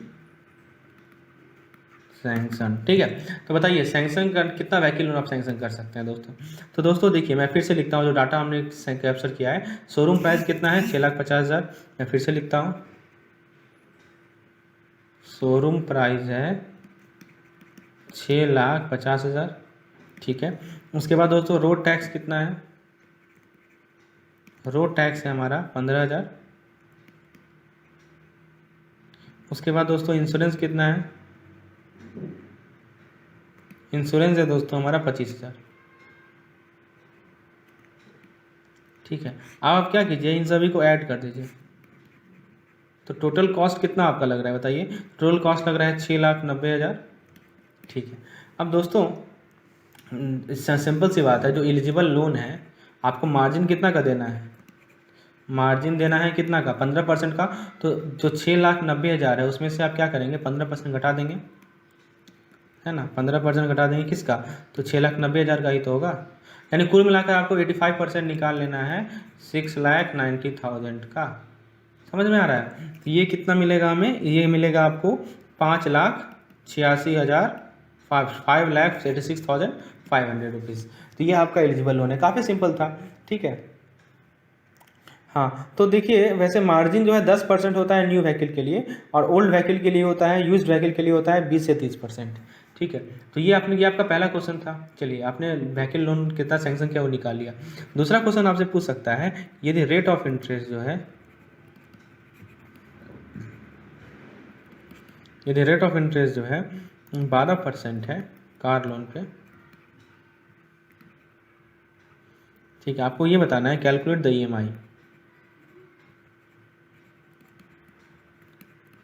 sanction. ठीक है, तो बताइए सैंक्शन कर कितना व्हीकल लोन आप सैंक्शन कर सकते हैं दोस्तों। तो दोस्तों देखिए, मैं फिर से लिखता हूँ जो डाटा हमने कैप्चर किया है। शोरूम प्राइस कितना है? 6,50,000। मैं फिर से लिखता हूँ, शोरूम प्राइस है 6,50,000। ठीक है, उसके बाद दोस्तों रोड टैक्स कितना है? रोड टैक्स है हमारा 15,000। उसके बाद दोस्तों इंश्योरेंस कितना है? इंश्योरेंस है दोस्तों हमारा 25,000। ठीक है, अब आप क्या कीजिए, इन सभी को ऐड कर दीजिए। तो टोटल कॉस्ट कितना आपका लग रहा है बताइए? टोटल कॉस्ट लग रहा है 6,90,000। ठीक है, अब दोस्तों सिंपल सी बात है, जो एलिजिबल लोन है आपको मार्जिन कितना का देना है? मार्जिन देना है कितना का? 15% का। तो जो 6,90,000 है उसमें से आप क्या करेंगे? 15% घटा देंगे, है ना। 15% घटा देंगे किसका? तो 6,90,000 का ही तो होगा। यानी कुल मिलाकर आपको 85% निकाल लेना है 6,90,000 का। समझ में आ रहा है? तो ये कितना मिलेगा हमें? ये मिलेगा आपको 5,86,000 5,86,500 रुपीज़। तो ये आपका एलिजिबल लोन है। काफ़ी सिंपल था। ठीक है, हाँ, तो देखिए वैसे मार्जिन जो है 10% होता है न्यू व्हीकल के लिए, और ओल्ड व्हीकल के लिए होता है, यूज्ड व्हीकल के लिए होता है 20 से 30%। ठीक है, तो ये आपका पहला क्वेश्चन था। चलिए, आपने व्हीकल लोन कितना सैंक्शन किया वो निकाल लिया। दूसरा क्वेश्चन आपसे पूछ सकता है, यदि रेट ऑफ इंटरेस्ट जो है 12% है कार लोन पे, ठीक है, आपको ये बताना है calculate the EMI,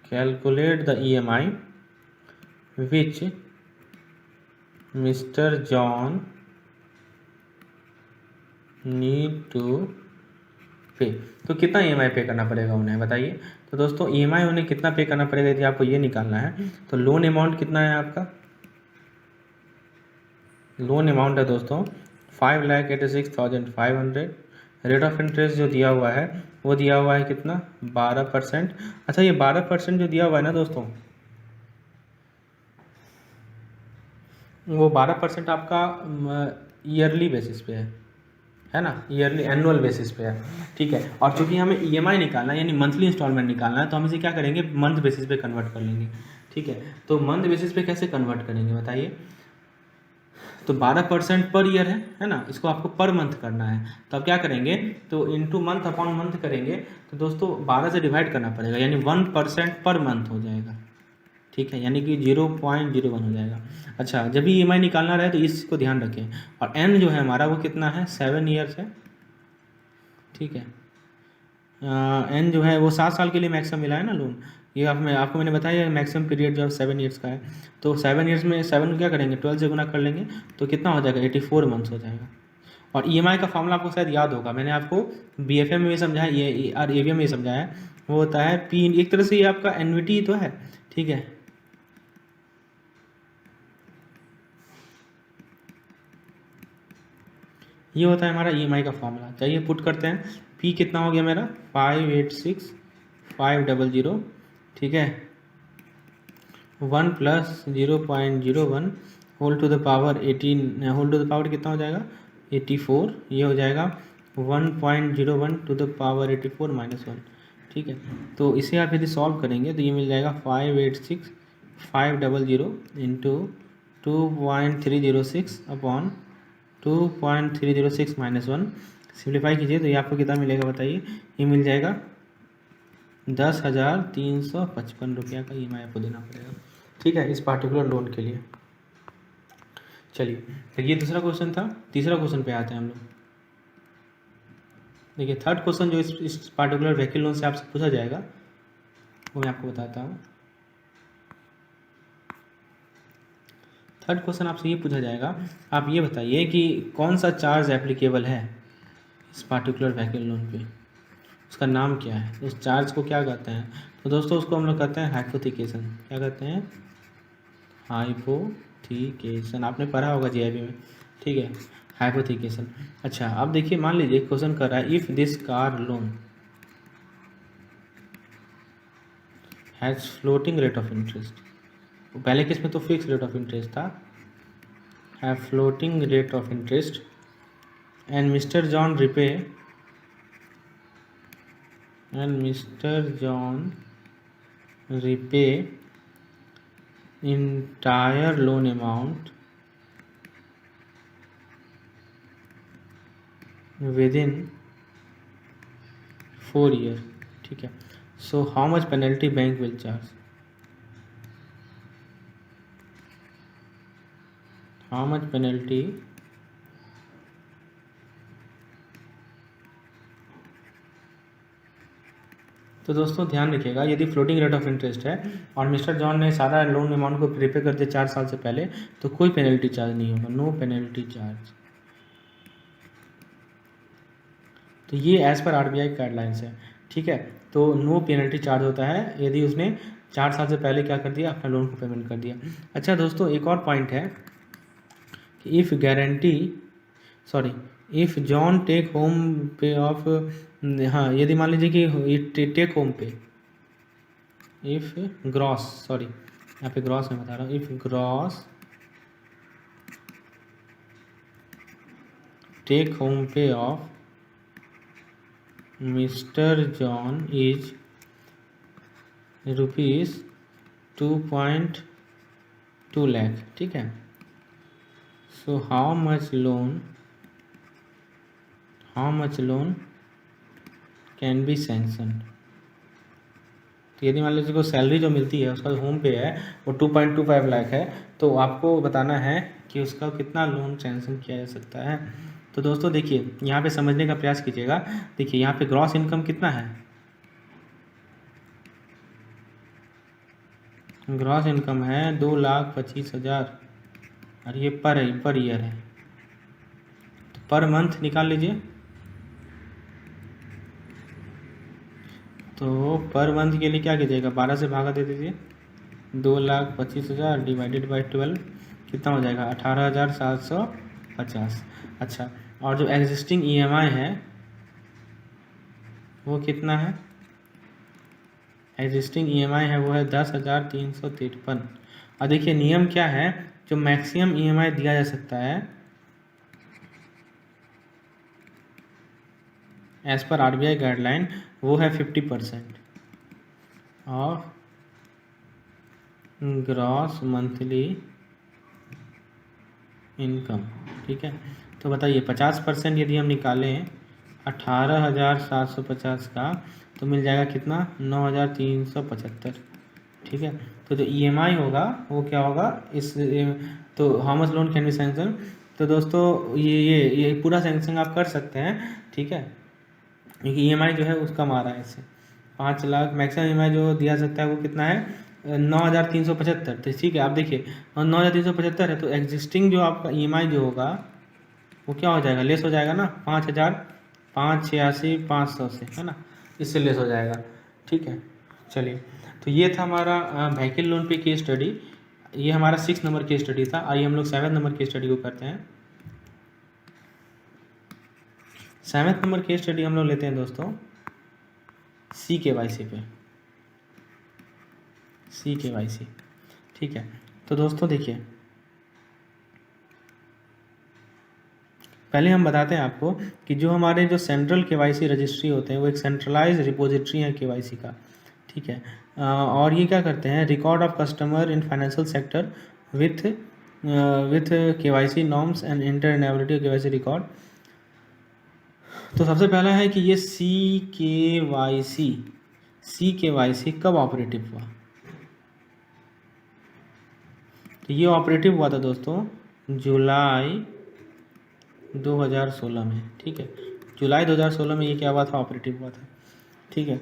calculate the EMI which mister John need to pay. तो कितना EMI पे करना पड़ेगा उन्हें बताइए। तो दोस्तों EMI उन्हें कितना पे करना पड़ेगा यदि आपको ये निकालना है, तो लोन अमाउंट कितना है आपका, लोन अमाउंट है दोस्तों 5,86,500। रेट ऑफ इंटरेस्ट जो दिया हुआ है वो दिया हुआ है कितना 12%। अच्छा ये 12% जो दिया हुआ है ना दोस्तों, वो 12% आपका ईयरली बेसिस पे है ना, ईयरली एनुअल बेसिस पे है। ठीक है, और चूंकि हमें EMI निकालना है यानी मंथली इंस्टॉलमेंट निकालना है, तो हम इसे क्या करेंगे मंथ बेसिस पे कन्वर्ट कर लेंगे। ठीक है, तो मंथ बेसिस पे कैसे कन्वर्ट करेंगे बताइए। तो 12% पर ईयर है ना, इसको आपको पर मंथ करना है, तो आप क्या करेंगे, तो इनटू मंथ अपॉन मंथ करेंगे, तो दोस्तों 12 से डिवाइड करना पड़ेगा, यानी 1% पर मंथ हो जाएगा। ठीक है, यानी कि 0.01 हो जाएगा। अच्छा, जब भी EMI निकालना रहे तो इसको ध्यान रखें। और N जो है हमारा वो कितना है 7 ईयर्स है। ठीक है, N जो है वो 7 साल के लिए मैक्सिमम मिला है ना लोन, ये आपको मैंने बताया मैक्सिमम पीरियड जो 7 ईयर्स का है। तो 7 ईयर्स में 7 को क्या करेंगे 12 से गुना कर लेंगे, तो कितना हो जाएगा 84 मंथ्स हो जाएगा। और EMI का फॉर्मूला आपको शायद याद होगा, मैंने आपको BFM में भी समझाया, ये और AVM में भी समझाया है। वो होता है P, एक तरह से ये आपका एन्युटी तो है। ठीक है, ये होता है हमारा EMI का फॉर्मूला। चलिए पुट करते हैं। P कितना हो गया मेरा 586,500। ठीक है, 1 + 0.01 whole to the power 18, whole to the power कितना हो जाएगा 84, ये हो जाएगा 1.01 टू द पावर 84 -1। ठीक है, तो इसे आप यदि सॉल्व करेंगे तो ये मिल जाएगा 586,500 इंटू 2.306 अपॉन 2.306 -1। सिंप्लीफाई कीजिए तो ये आपको कितना मिलेगा बताइए, ये मिल जाएगा 10,355 रुपया का EMI आपको देना पड़ेगा। ठीक है, इस पार्टिकुलर लोन के लिए। चलिए, फिर ये दूसरा क्वेश्चन था। तीसरा क्वेश्चन पे आते हैं हम लोग। देखिए थर्ड क्वेश्चन जो इस पार्टिकुलर व्हीकल लोन से आपसे पूछा जाएगा वो मैं आपको बताता हूँ। थर्ड क्वेश्चन आपसे ये पूछा जाएगा, आप ये बताइए कि कौन सा चार्ज एप्लीकेबल है इस पार्टिकुलर व्हीकल लोन पे, उसका नाम क्या है, उस चार्ज को क्या कहते हैं। तो दोस्तों उसको हम लोग कहते हैं हाइपोथिकेशन। क्या कहते हैं हाइपोथिकेशन, आपने पढ़ा होगा GIB में। ठीक है, हाइपोथिकेशन। अच्छा अब देखिए, मान लीजिए क्वेश्चन कर रहा है if this car loan has floating rate of interest. पहले केस में तो फिक्स रेट ऑफ इंटरेस्ट था, have floating rate of interest and mister John repay entire loan amount within 4 years। ठीक है, so how much penalty bank will charge, how much penalty तो दोस्तों ध्यान रखिएगा, यदि फ्लोटिंग रेट ऑफ इंटरेस्ट है और मिस्टर जॉन ने सारा लोन अमाउंट को प्रीपे कर दिया 4 साल से पहले, तो कोई पेनल्टी चार्ज नहीं होगा, नो पेनल्टी चार्ज। तो ये एज़ पर RBI गाइडलाइंस है। ठीक है, तो नो पेनल्टी चार्ज होता है यदि उसने 4 साल से पहले क्या कर दिया, अपना लोन को पेमेंट कर दिया। अच्छा दोस्तों एक और पॉइंट है कि इफ़ जॉन टेक होम पे ऑफ, हाँ यदि मान लीजिए कि टेक होम पे, इफ़ ग्रॉस, सॉरी यहाँ पे ग्रॉस मैं बता रहा हूँ, इफ़ ग्रॉस टेक होम पे of mister John is ₹2.2 lakh. ठीक है, so how much loan can be sanction. तो यदि मान लीजिए को सैलरी जो मिलती है उसका होम पे है वो 2.25 लाख है, तो आपको बताना है कि उसका कितना लोन सैंक्शन किया जा सकता है। तो दोस्तों देखिए यहाँ पे समझने का प्रयास कीजिएगा। देखिए यहाँ पे ग्रॉस इनकम कितना है, ग्रॉस इनकम है 2,25,000 और ये पर ईयर है, तो पर मंथ निकाल लीजिए। तो पर मंथ के लिए क्या कीजिएगा, 12 से भागा दे दीजिए। 2,25,000 डिवाइडेड बाई 12 कितना हो जाएगा, 18,750। अच्छा, और जो एग्जिस्टिंग EMI है वो कितना है, एग्जिस्टिंग EMI है वो है 10,353। और देखिए नियम क्या है, जो मैक्सिमम EMI दिया जा सकता है एज पर RBI गाइडलाइन वो है 50% ऑफ ग्रॉस मंथली इनकम। ठीक है, तो बताइए 50% यदि हम निकालें 18,750 का, तो मिल जाएगा कितना, 9,375। ठीक है, तो जो EMI होगा वो क्या होगा इस, तो how much loan can be sanction. तो दोस्तों ये पूरा सैंक्शन आप कर सकते हैं। ठीक है, क्योंकि EMI जो है उसका मारा है इससे 5 लाख, मैक्सिमम EMI जो दिया सकता है वो कितना है, 9,375। तो ठीक है, आप देखिए 9,375 है, तो एग्जिस्टिंग जो आपका EMI जो होगा वो क्या हो जाएगा, लेस हो जाएगा ना, 5,586,500 से, है ना, इससे लेस हो जाएगा। ठीक है, चलिए, तो ये था हमारा व्हीकल लोन पे केस स्टडी। ये हमारा 6 नंबर केस स्टडी था। आइए हम लोग 7 नंबर केस स्टडी को करते हैं। 7 नंबर केस स्टडी हम लोग लेते हैं दोस्तों CKYC पे, CKYC। ठीक है, तो दोस्तों देखिए पहले हम बताते हैं आपको कि जो हमारे जो सेंट्रल KYC रजिस्ट्री होते हैं वो एक सेंट्रलाइज रिपोजिटरी है KYC का। ठीक है, और ये क्या करते हैं, record of customer in financial sector with KYC norms and इंटरनेबिलिटी KYC रिकॉर्ड। तो सबसे पहला है कि ये CKYC कब ऑपरेटिव हुआ। तो ये ऑपरेटिव हुआ था दोस्तों जुलाई 2016 में। ठीक है, जुलाई 2016 में ये क्या हुआ था, ऑपरेटिव हुआ था। ठीक है,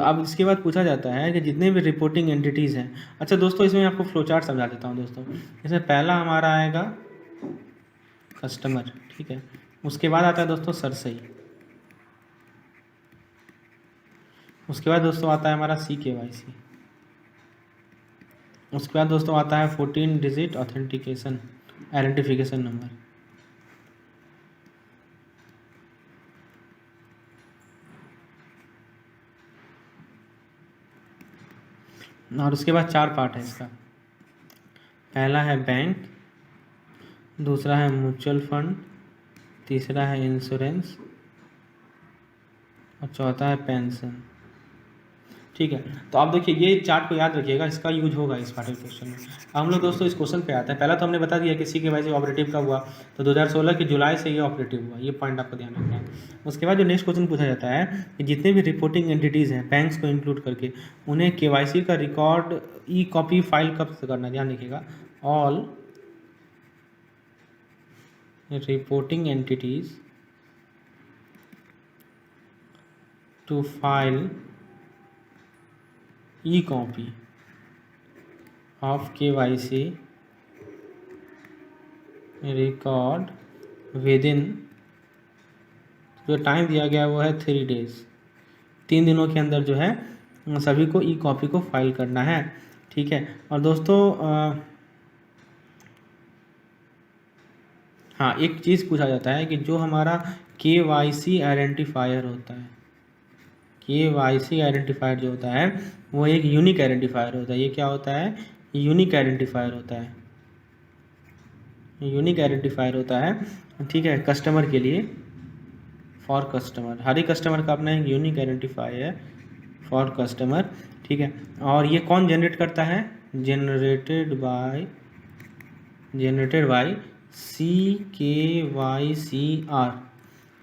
अब इसके बाद पूछा जाता है कि जितने भी रिपोर्टिंग एंटिटीज़ हैं। अच्छा दोस्तों, इसमें आपको फ्लो चार्ट समझा देता हूँ दोस्तों। इसमें पहला हमारा आएगा कस्टमर। ठीक है, उसके बाद आता है दोस्तों सरसई, उसके बाद दोस्तों आता है हमारा CKYC, उसके बाद दोस्तों आता है 14 डिजिट ऑथेंटिकेशन आइडेंटिफिकेशन नंबर। और उसके बाद 4 पार्ट है इसका। पहला है बैंक, दूसरा है म्यूचुअल फंड, तीसरा है इंश्योरेंस और चौथा है पेंशन। ठीक है, तो आप देखिए ये चार्ट को याद रखिएगा, इसका यूज होगा इस पार्टिकुलर क्वेश्चन में। हम लोग दोस्तों इस क्वेश्चन पे आते हैं। पहला तो हमने बता दिया कि CKYC ऑपरेटिव कब हुआ, तो 2016 की जुलाई से ये ऑपरेटिव हुआ, ये पॉइंट आपको ध्यान रखना है। उसके बाद जो नेक्स्ट क्वेश्चन पूछा जाता है कि जितने भी रिपोर्टिंग एंटिटीज़ हैं बैंक्स को इंक्लूड करके, उन्हें KYC का रिकॉर्ड E-कॉपी फाइल कब से करना, ध्यान रखिएगा। All reporting entities to file e copy of KYC record within, जो टाइम दिया गया वो है 3 डेज, 3 दिनों के अंदर जो है सभी को E-कॉपी को फाइल करना है। ठीक है, और दोस्तों हाँ एक चीज़ पूछा जाता है कि जो हमारा KYC आइडेंटिफायर होता है, KYC आइडेंटिफायर जो होता है वो एक यूनिक आइडेंटिफायर होता है। ये क्या होता है, यूनिक आइडेंटिफायर होता है, यूनिक आइडेंटिफायर होता है। ठीक है, कस्टमर के लिए, फॉर कस्टमर, हर एक कस्टमर का अपना एक यूनिक आइडेंटिफायर है फॉर कस्टमर। ठीक है, और ये कौन जनरेट करता है, जनरेटेड बाय CKYCR।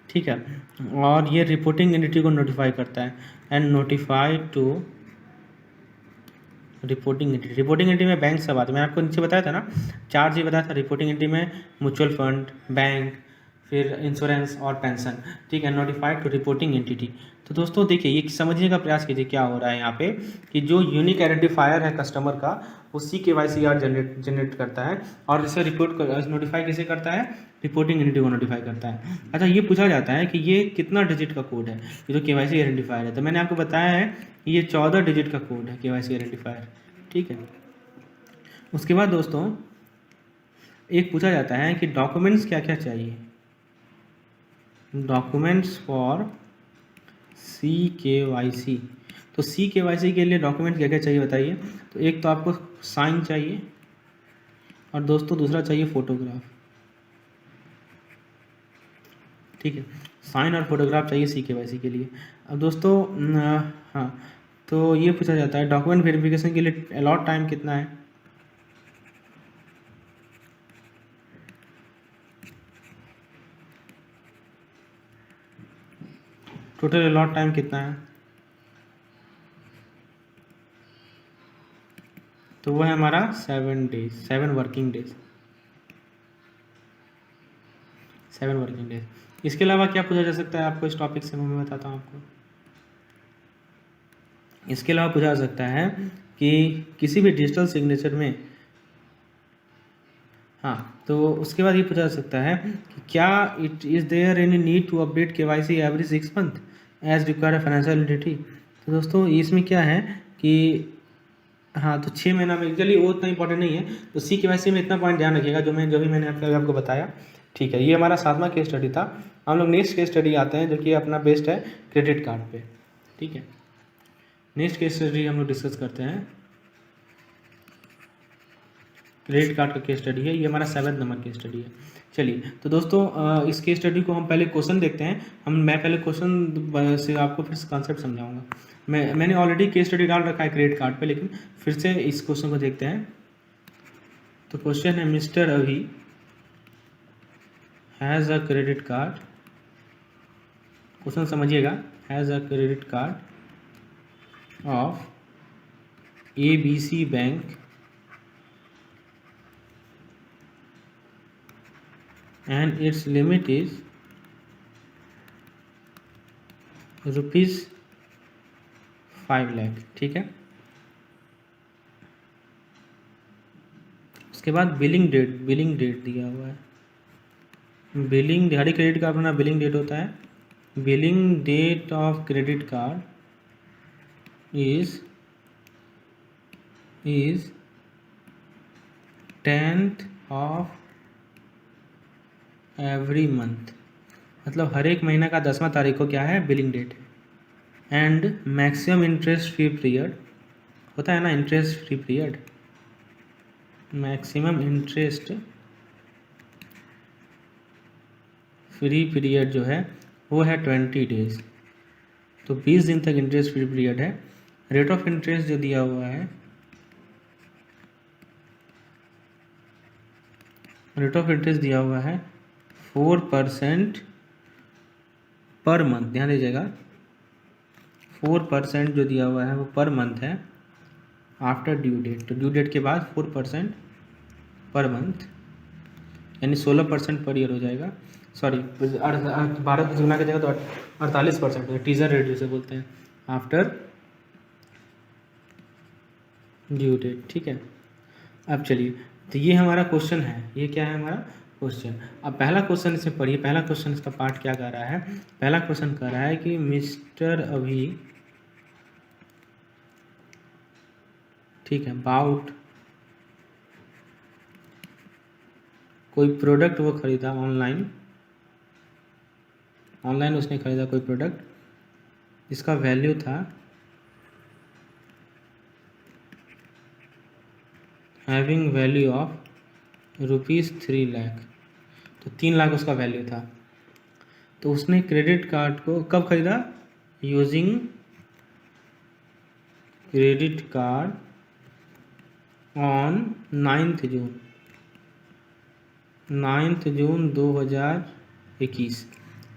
ठीक है, और ये रिपोर्टिंग एंटिटी को नोटिफाई करता है and notify to reporting entity. Reporting entity में बैंक सब आते हैं, मैं आपको नीचे बताया था ना 4 चीज़ बताया था। रिपोर्टिंग एंटिटी में म्यूचुअल फंड, बैंक, फिर इंश्योरेंस और पेंशन, ठीक है, नोटिफाइड टू रिपोर्टिंग एंटिटी। तो दोस्तों देखिए, ये समझने का प्रयास कीजिए क्या हो रहा है यहाँ पे, कि जो यूनिक आइडेंटिफायर है कस्टमर का, वो CKYCR जनरेट करता है, और इसे रिपोर्ट नोटिफाई किसे करता है, रिपोर्टिंग एंटिटी को नोटिफाई करता है। अच्छा, ये पूछा जाता है कि ये कितना डिजिट का कोड है, ये जो KYC आइडेंटिफायर है, तो मैंने आपको बताया है ये 14 डिजिट का कोड है KYC आइडेंटिफायर, ठीक है। उसके बाद दोस्तों एक पूछा जाता है कि डॉक्यूमेंट्स क्या क्या चाहिए, डॉक्यूमेंट्स फॉर CKYC। तो CKYC के लिए डॉक्यूमेंट क्या क्या चाहिए बताइए। तो एक तो आपको साइन चाहिए, और दोस्तों दूसरा चाहिए फोटोग्राफ, ठीक है, साइन और फोटोग्राफ चाहिए CKYC के लिए। अब दोस्तों हाँ, तो ये पूछा जाता है डॉक्यूमेंट वेरिफिकेशन के लिए अलॉट टाइम कितना है। टोटल अलॉट टाइम कितना है, तो वो है हमारा 7 days, 7 working days, 7 working days. इसके अलावा क्या पूछा जा सकता है आपको इस टॉपिक से, मैं बताता हूँ आपको। इसके अलावा पूछा जा सकता है कि किसी भी डिजिटल सिग्नेचर में, हाँ, तो उसके बाद ये पूछा जा सकता है कि क्या it is there any need to update KYC every 6 month as required financial entity. तो दोस्तों इसमें क्या है कि हाँ, तो 6 महीना में, चलिए वो उतना इंपॉर्टेंट नहीं है, तो CKYC में इतना पॉइंट ध्यान रखिएगा जो भी मैंने आपको बताया, ठीक है। ये हमारा 7वां केस स्टडी था। हम लोग नेक्स्ट केस स्टडी आते हैं जो कि अपना बेस्ड है क्रेडिट कार्ड पे, ठीक है। नेक्स्ट केस स्टडी हम लोग डिस्कस करते हैं, क्रेडिट कार्ड का केस स्टडी है, ये हमारा 7 नंबर केस स्टडी है। चलिए, तो दोस्तों इस केस स्टडी को हम पहले क्वेश्चन देखते हैं। मैं पहले क्वेश्चन से आपको फिर कॉन्सेप्ट समझाऊंगा। मैंने ऑलरेडी केस स्टडी डाल रखा है क्रेडिट कार्ड पे, लेकिन फिर से इस क्वेश्चन को देखते हैं। तो क्वेश्चन है, mister Abhi has a credit card, question समझिएगा, has a credit card of ABC bank and its limit is ₹5 lakh, ठीक है। उसके बाद बिलिंग डेट दिया हुआ है, हर एक क्रेडिट कार्ड अपना बिलिंग डेट होता है। Billing date of credit card is 10th of every month, मतलब हर एक महीना का 10वां तारीख को क्या है, बिलिंग डेट है। And maximum interest free period होता है ना, interest free period, maximum interest free period जो है वो है 20 डेज, तो 20 दिन तक इंटरेस्ट फ्री पीरियड है। रेट ऑफ इंटरेस्ट जो दिया हुआ है, रेट ऑफ इंटरेस्ट दिया हुआ है 4% पर मंथ, ध्यान दीजिएगा, 4% जो दिया हुआ है वो पर मंथ है आफ्टर ड्यू डेट, तो ड्यू डेट के बाद 4% पर मंथ, यानी 16% पर ईयर हो जाएगा। सॉरी, 12 से गुना कीजिएगा तो 48%, टीजर रेट जिसे बोलते हैं, आफ्टर ड्यू डेट, ठीक है। अब चलिए, तो ये हमारा क्वेश्चन है, ये क्या है हमारा क्वेश्चन। अब पहला क्वेश्चन इसमें पढ़िए, पहला क्वेश्चन इसका पार्ट क्या कर रहा है। पहला क्वेश्चन कर रहा है कि मिस्टर अभी, ठीक है, अबाउट कोई प्रोडक्ट वो खरीदा ऑनलाइन उसने खरीदा कोई प्रोडक्ट जिसका वैल्यू था हैविंग वैल्यू ऑफ ₹3 लाख, तो 3 लाख उसका वैल्यू था। तो उसने क्रेडिट कार्ड को कब खरीदा, यूजिंग क्रेडिट कार्ड ऑन 9 जून 2021,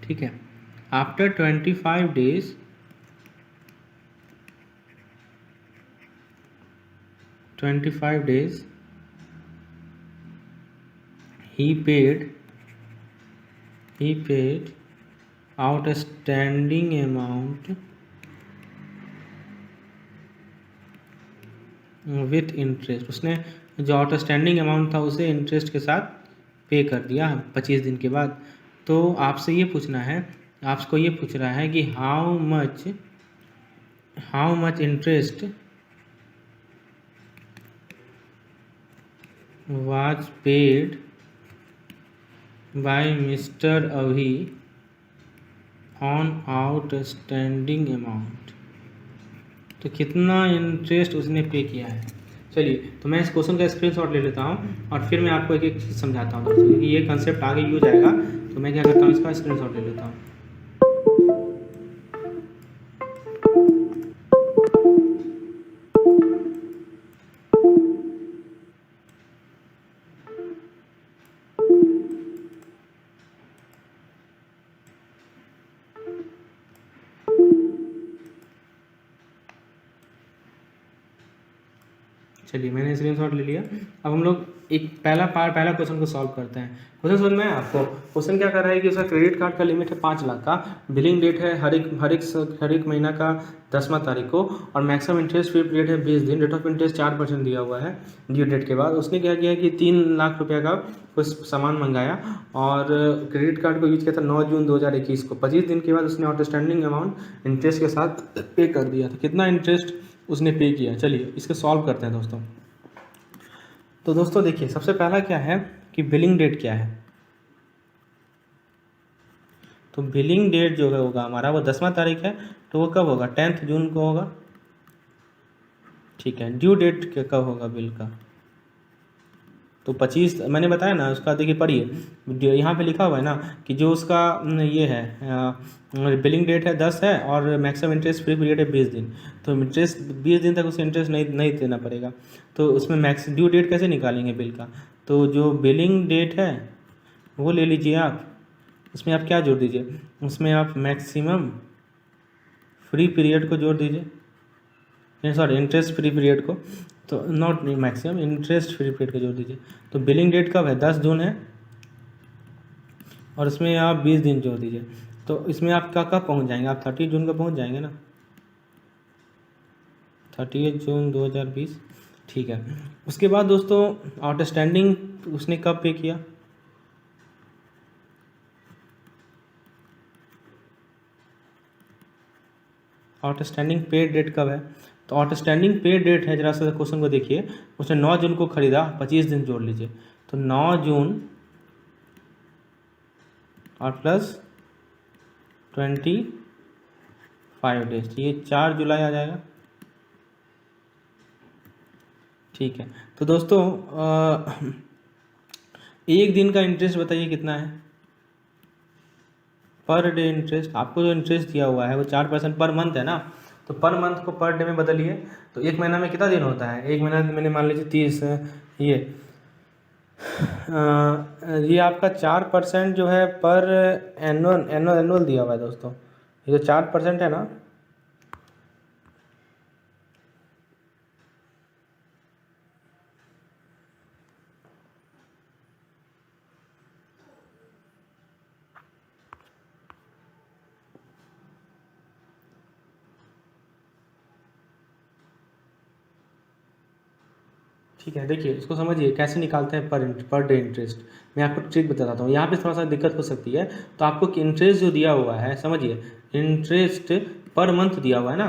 ठीक है। After 25 days he paid he paid outstanding amount with interest, उसने जो आउटस्टैंडिंग अमाउंट था उसे इंटरेस्ट के साथ पे कर दिया 25 दिन के बाद। तो आपसे ये पूछना है, आपको ये पूछ रहा है कि how much interest was paid by mister अभी ऑन आउटस्टैंडिंग अमाउंट। तो कितना इंटरेस्ट उसने पे किया है। चलिए, तो मैं इस क्वेश्चन का स्क्रीनशॉट ले लेता हूँ और फिर मैं आपको एक एक चीज़ समझाता हूँ दोस्तों, क्योंकि ये कंसेप्ट आगे यूज आएगा। तो मैं क्या करता हूँ, इसका स्क्रीनशॉट ले लेता हूँ। चलिए, मैंने स्क्रीनशॉट ले लिया। अब हम लोग एक पहला क्वेश्चन को सॉल्व करते हैं। क्वेश्चन समझ में आया आपको? क्वेश्चन क्या कर रहा है कि उसका क्रेडिट कार्ड का लिमिट है 5 लाख का, बिलिंग डेट है हर एक महीना का 10वां तारीख को, और मैक्सिमम इंटरेस्ट फ्री पीरियड है 20 दिन, रेट ऑफ इंटरेस्ट 4% दिया हुआ है ड्यू डेट के बाद। उसने क्या किया कि 3 लाख रुपये का कुछ सामान मंगाया और क्रेडिट कार्ड को यूज किया था 9 जून 2021 को। 25 दिन के बाद उसने आउटस्टैंडिंग अमाउंट इंटरेस्ट के साथ पे कर दिया था। कितना इंटरेस्ट उसने पे किया, चलिए इसको सॉल्व करते हैं दोस्तों। तो दोस्तों देखिए, सबसे पहला क्या है कि बिलिंग डेट क्या है। तो बिलिंग डेट जो होगा हमारा वो 10वां तारीख है, तो वो कब होगा? 10 जून को होगा, ठीक है। ड्यू डेट कब होगा बिल का? तो 25 मैंने बताया ना उसका, देखिए पढ़िए, यहाँ पे लिखा हुआ है ना कि जो उसका ये है बिलिंग डेट है 10 है और मैक्सिमम इंटरेस्ट फ्री पीरियड है 20 दिन। तो इंटरेस्ट 20 दिन तक उसे इंटरेस्ट नहीं देना पड़ेगा। तो उसमें मैक्स ड्यू डेट कैसे निकालेंगे बिल का? तो जो बिलिंग डेट है वो ले लीजिए आप, उसमें आप क्या जोड़ दीजिए, उसमें आप मैक्सिमम फ्री पीरियड को जोड़ दीजिए, सॉरी इंटरेस्ट फ्री पीरियड को, तो not maximum, interest free period को जोड़ दीजिए। तो बिलिंग डेट कब है? 10 जून है, और इसमें आप 20 दिन जोड़ दीजिए। तो इसमें आप कब पहुंच जाएंगे? आप 30 जून को पहुंच जाएंगे ना, 30 जून 2020, ठीक है। उसके बाद दोस्तों आउटस्टैंडिंग उसने कब पे किया? आउटस्टैंडिंग पे डेट कब है? तो आउटस्टैंडिंग पे डेट है, जरा सा क्वेश्चन को देखिए, उसने 9 जून को खरीदा, 25 दिन जोड़ लीजिए। तो 9 जून और प्लस 25 डेज, ये 4 जुलाई आ जाएगा, ठीक है। तो दोस्तों एक दिन का इंटरेस्ट बताइए कितना है? पर डे इंटरेस्ट, आपको जो इंटरेस्ट दिया हुआ है वो 4% पर मंथ है ना, तो पर मंथ को पर डे में बदलिए। तो एक महीना में कितना दिन होता है? एक महीना मैंने मान लीजिए 30, ये आपका 4% जो है पर एनुअल दिया हुआ है दोस्तों। ये जो 4% है ना, ठीक है। देखिए इसको समझिए कैसे निकालते हैं पर डे इंटरेस्ट। मैं आपको ट्रिक बताता हूँ, यहाँ पे थोड़ा सा दिक्कत हो सकती है। तो आपको इंटरेस्ट जो दिया हुआ है, समझिए इंटरेस्ट पर मंथ दिया हुआ है ना,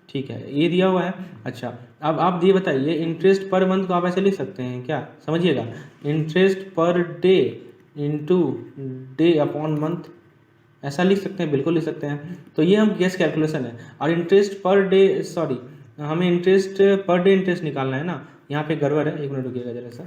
ठीक है, ये दिया हुआ है। अच्छा, अब आप ये बताइए इंटरेस्ट पर मंथ को आप ऐसे लिख सकते हैं क्या? समझिएगा, interest per day into day upon month, ऐसा लिख सकते हैं, बिल्कुल लिख सकते हैं। तो ये हम गेस कैलकुलेशन है। और इंटरेस्ट पर डे, सॉरी, हमें इंटरेस्ट पर डे इंटरेस्ट निकालना है ना, यहाँ पे गड़बड़ है, एक मिनट रुकिएगा जरा सा,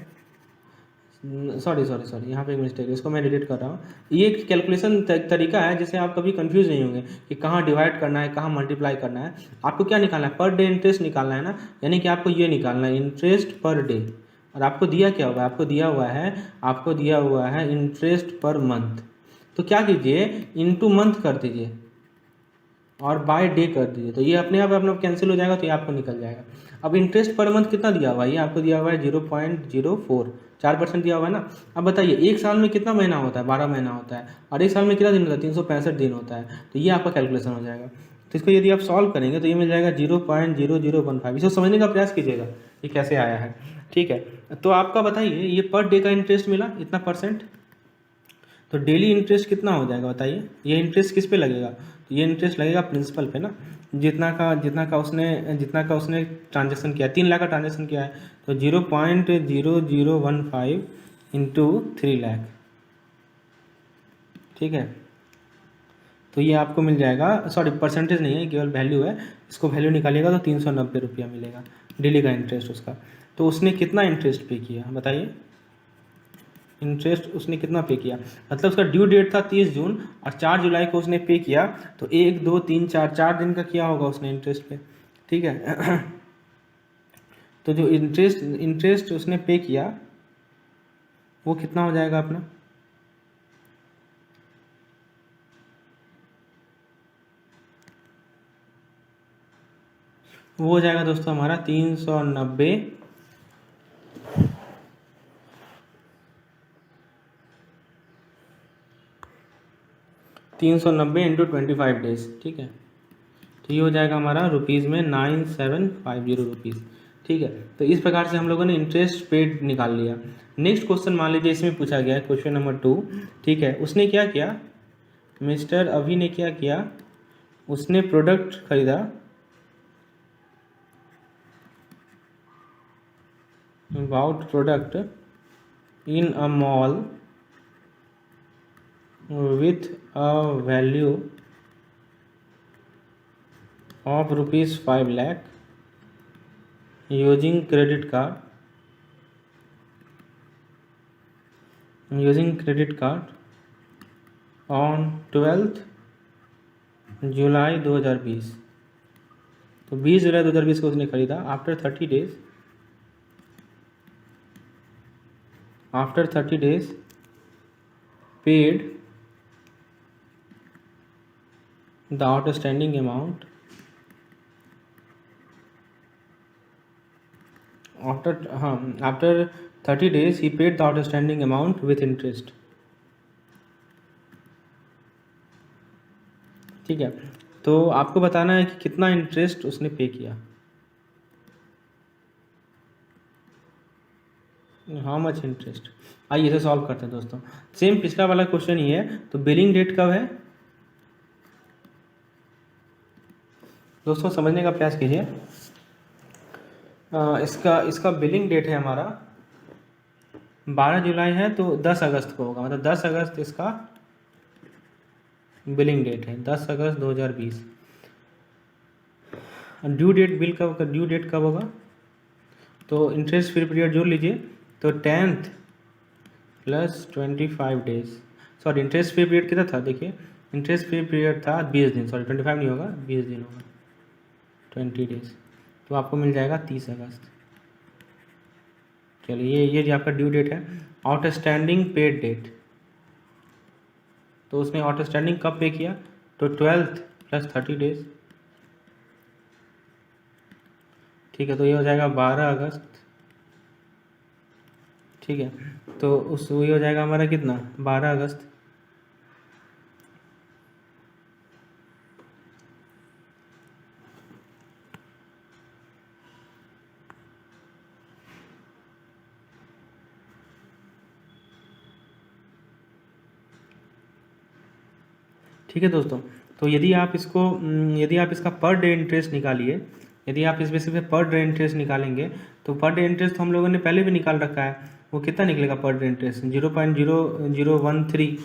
सॉरी, यहाँ पे एक मिस्टेक है, इसको मैं डिलीट कर रहा हूँ। ये एक कैलकुलेशन तरीका है जिससे आप कभी कंफ्यूज नहीं होंगे कि कहाँ डिवाइड करना है, कहाँ मल्टीप्लाई करना है। आपको क्या निकालना है? पर डे इंटरेस्ट निकालना है ना, यानी कि आपको ये निकालना है इंटरेस्ट पर डे। और आपको दिया क्या होगा? आपको दिया हुआ है इंटरेस्ट पर मंथ। तो क्या कीजिए, इंटू मंथ कर दीजिए और बाय डे कर दीजिए, तो ये अपने आप कैंसिल हो जाएगा, तो ये आपको निकल जाएगा। अब इंटरेस्ट पर मंथ कितना दिया हुआ है? ये आपको दिया हुआ है 0.04, 4% दिया हुआ है ना। अब बताइए एक साल में कितना महीना होता है, 12 महीना होता है, और एक साल में कितना दिन होता है, 365 दिन होता है। तो ये आपका कैलकुलेशन हो जाएगा। तो इसको यदि आप सॉल्व करेंगे तो ये मिल जाएगा 0.0015। इसको समझने का प्रयास कीजिएगा ये कैसे आया है, ठीक है। तो आपका बताइए ये पर डे का इंटरेस्ट मिला इतना %, तो डेली इंटरेस्ट कितना हो जाएगा बताइए। ये इंटरेस्ट किस पे लगेगा, तो ये इंटरेस्ट लगेगा प्रिंसिपल पे ना, जितना का उसने ट्रांजेक्शन किया, 3 लाख का ट्रांजेक्शन किया है, तो 0.0015 इंटू 3 लाख, ठीक है। तो ये आपको मिल जाएगा, सॉरी परसेंटेज नहीं है, केवल वैल्यू है, इसको वैल्यू निकालिएगा तो 390 रुपया मिलेगा डेली का इंटरेस्ट उसका। तो उसने कितना इंटरेस्ट पे किया बताइए, इंटरेस्ट उसने कितना पे किया, मतलब उसका ड्यू डेट था 30 जून और 4 जुलाई को उसने पे किया, तो 1 2 3 4 दिन का किया होगा उसने इंटरेस्ट पे, ठीक है। तो जो इंटरेस्ट उसने पे किया वो कितना हो जाएगा अपना, वो हो जाएगा दोस्तों हमारा 390 इंटू 25 डेज, ठीक है। तो ये हो जाएगा हमारा रुपीज़ में 9750 रुपीज़, ठीक है। तो इस प्रकार से हम लोगों ने इंटरेस्ट पेड निकाल लिया। नेक्स्ट क्वेश्चन मान लीजिए इसमें पूछा गया है क्वेश्चन नंबर 2, ठीक है। उसने क्या किया, मिस्टर अभी ने क्या किया, उसने प्रोडक्ट खरीदा, bought product in a mall with a value of rupees 5 lakh using credit card on 12th जुलाई 2020। तो 20 जुलाई 2020 को उसने खरीदा। After 30 days paid the outstanding amount after 30 days he paid the outstanding amount with interest, ठीक है। तो आपको बताना है कि कितना इंटरेस्ट उसने पे किया, हाउ मच इंटरेस्ट। आइए इसे सॉल्व करते हैं दोस्तों। सेम पिछला वाला क्वेश्चन ही है। तो बिलिंग डेट कब है दोस्तों, समझने का प्रयास कीजिए। इसका बिलिंग डेट है हमारा 12 जुलाई है, तो 10 अगस्त को होगा, मतलब 10 अगस्त इसका बिलिंग डेट है, 10 अगस्त 2020। ड्यू डेट ड्यू डेट कब होगा, तो इंटरेस्ट फ्री पीरियड जोड़ लीजिए, तो 10th plus 25 days, sorry interest free period कितना था, देखिए इंटरेस्ट फ्री पीरियड था 20 दिन, सॉरी 25 नहीं होगा, 20 दिन होगा, 20 डेज। तो आपको मिल जाएगा 30 अगस्त। चलिए ये जो आपका ड्यू डेट है। आउटस्टैंडिंग पेड डेट, तो उसने आउटस्टैंडिंग कब पे किया, तो 12th प्लस 30 डेज, ठीक है। तो ये हो जाएगा 12 अगस्त, ठीक है। तो ये हो जाएगा हमारा कितना, 12 अगस्त, ठीक है दोस्तों। तो यदि आप इसका पर डे इंटरेस्ट निकालिए, यदि आप इस बेसिस पे पर डे इंटरेस्ट निकालेंगे, तो पर डे इंटरेस्ट हम लोगों ने पहले भी निकाल रखा है, वो कितना निकलेगा पर डे इंटरेस्ट, 0.0013,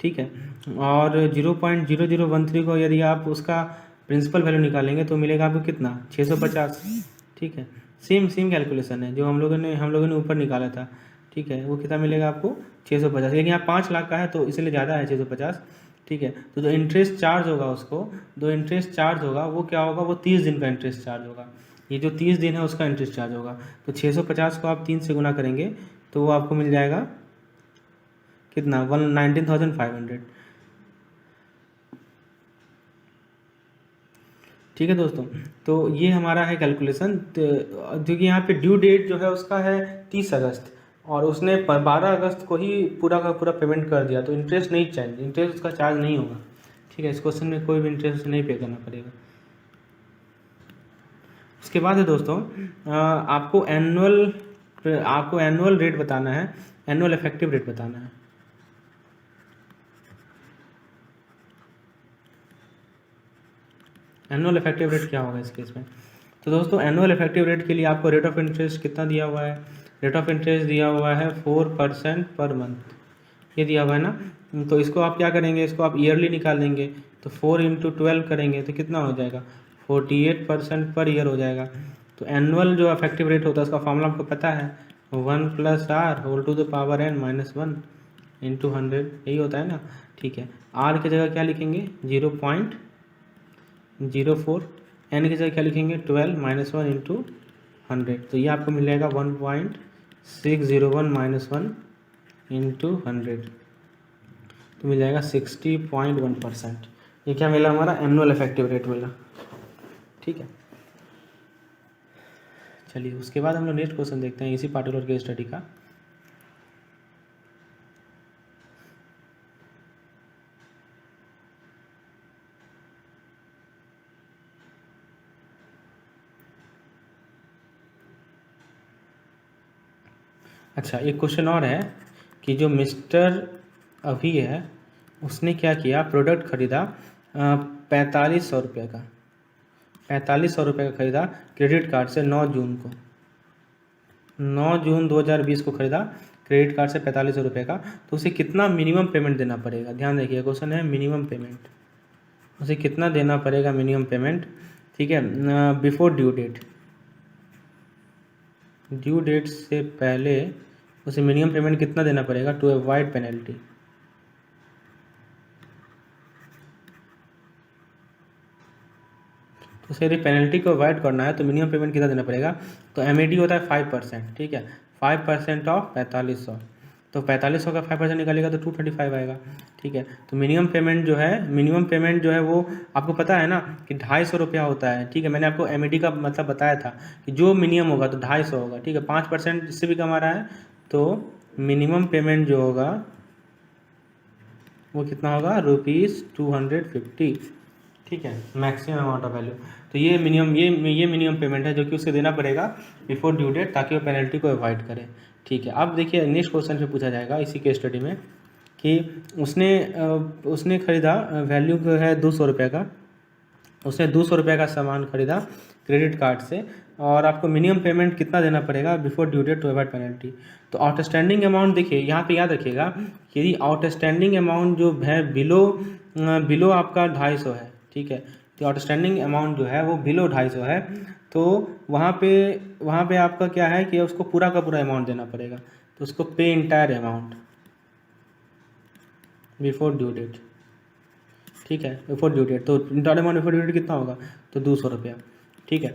ठीक है। और 0.0013 को यदि आप उसका प्रिंसिपल वैल्यू निकालेंगे तो मिलेगा आपको कितना, 650, ठीक है। सेम कैलकुलेशन है जो हम लोगों ने ऊपर निकाला था, ठीक है। वो कितना मिलेगा आपको, 650, लेकिन यहाँ 5 लाख का है तो इसलिए ज़्यादा है 650, ठीक है। तो जो इंटरेस्ट चार्ज होगा वो क्या होगा, वो 30 दिन का इंटरेस्ट चार्ज होगा। ये जो 30 दिन है उसका इंटरेस्ट चार्ज होगा। तो 650 को आप 3 से गुना करेंगे तो वो आपको मिल जाएगा कितना, 19,500, ठीक है दोस्तों। तो ये हमारा है कैलकुलेशन, जो कि यहाँ पे ड्यू डेट जो है उसका है 30 अगस्त। और उसने 12 अगस्त को ही पूरा का पूरा पेमेंट कर दिया, तो इंटरेस्ट नहीं चाहिए, इंटरेस्ट उसका चार्ज नहीं होगा। ठीक है, इस क्वेश्चन में कोई भी इंटरेस्ट नहीं पे करना पड़ेगा। उसके बाद है दोस्तों, आपको एनुअल रेट बताना है, एनुअल इफेक्टिव रेट बताना है। एनुअल इफेक्टिव रेट क्या होगा इस केस में? तो दोस्तों एनुअल इफेक्टिव रेट के लिए आपको रेट ऑफ इंटरेस्ट कितना दिया हुआ है? रेट ऑफ इंटरेस्ट दिया हुआ है 4% पर मंथ, ये दिया हुआ है ना। तो इसको आप क्या करेंगे, इसको आप ईयरली निकाल लेंगे, तो 4 × 12 करेंगे तो कितना हो जाएगा? 48% पर ईयर हो जाएगा। तो एनुअल जो इफेक्टिव रेट होता है उसका फॉर्मूला आपको पता है, 1+r⁴ (-1) × 100, यही होता है ना। ठीक है, r की जगह क्या लिखेंगे? 0.04, n की जगह क्या लिखेंगे? 12 - 1 × 100, तो ये आपको मिल जाएगा 1.601 - 1 × 100, तो मिल जाएगा 60.1%। ये क्या मिला हमारा? एनुअल इफेक्टिव रेट मिला। ठीक है, चलिए उसके बाद हम लोग नेक्स्ट क्वेश्चन देखते हैं इसी पार्टिकुलर केस स्टडी का। अच्छा, एक क्वेश्चन और है कि जो मिस्टर अभी है उसने क्या किया, प्रोडक्ट खरीदा 4500 रुपये का, 4500 रुपये का खरीदा क्रेडिट कार्ड से 9 जून को, 9 जून 2020 को खरीदा क्रेडिट कार्ड से 4500 रुपये का। तो उसे कितना मिनिमम पेमेंट देना पड़ेगा? ध्यान देखिए, क्वेश्चन है मिनिमम पेमेंट, उसे कितना देना पड़ेगा मिनिमम पेमेंट? ठीक है, before due date, due date से पहले उसे मिनिमम पेमेंट कितना देना पड़ेगा टू अवॉइड पेनल्टी? तो उसे यदि पेनल्टी को अवॉइड करना है तो मिनिमम पेमेंट कितना देना पड़ेगा? तो एमएडी होता है 5%, ठीक है, 5% ऑफ 4500, तो 4500 का 5% निकालेगा तो 235 आएगा। ठीक है, तो मिनिमम पेमेंट जो है वो आपको पता है ना कि 250 रुपया होता है। ठीक है, मैंने आपको एमएडी का मतलब बताया था कि जो मिनिमम होगा तो 250 होगा। ठीक है, 5% इससे भी कम आ रहा है, तो मिनिमम पेमेंट जो होगा वो कितना होगा? ₹250। ठीक है, मैक्सिमम अमाउंट ऑफ वैल्यू। तो ये मिनिमम पेमेंट है जो कि उससे देना पड़ेगा बिफोर ड्यू डेट, ताकि वो पेनल्टी को अवॉइड करे। ठीक है, अब देखिए नेक्स्ट क्वेश्चन पे पूछा जाएगा इसी केस स्टडी में कि उसने खरीदा, वैल्यू जो है 200 रुपये का, उसने 200 रुपये का सामान खरीदा क्रेडिट कार्ड से, और आपको मिनिमम पेमेंट कितना देना पड़ेगा before due date to avoid penalty? तो आउटस्टैंडिंग अमाउंट देखिए यहाँ पे याद रखिएगा कि यदि आउटस्टैंडिंग अमाउंट जो है बिलो आपका 250 है, ठीक है, तो आउटस्टैंडिंग अमाउंट जो है वो बिलो 250 है, तो वहाँ पे आपका क्या है कि उसको पूरा का पूरा अमाउंट देना पड़ेगा, तो उसको pay entire amount before due date. ठीक है, बिफोर ड्यू डेट, तो entire amount before due date कितना होगा? तो 200 रुपया। ठीक है,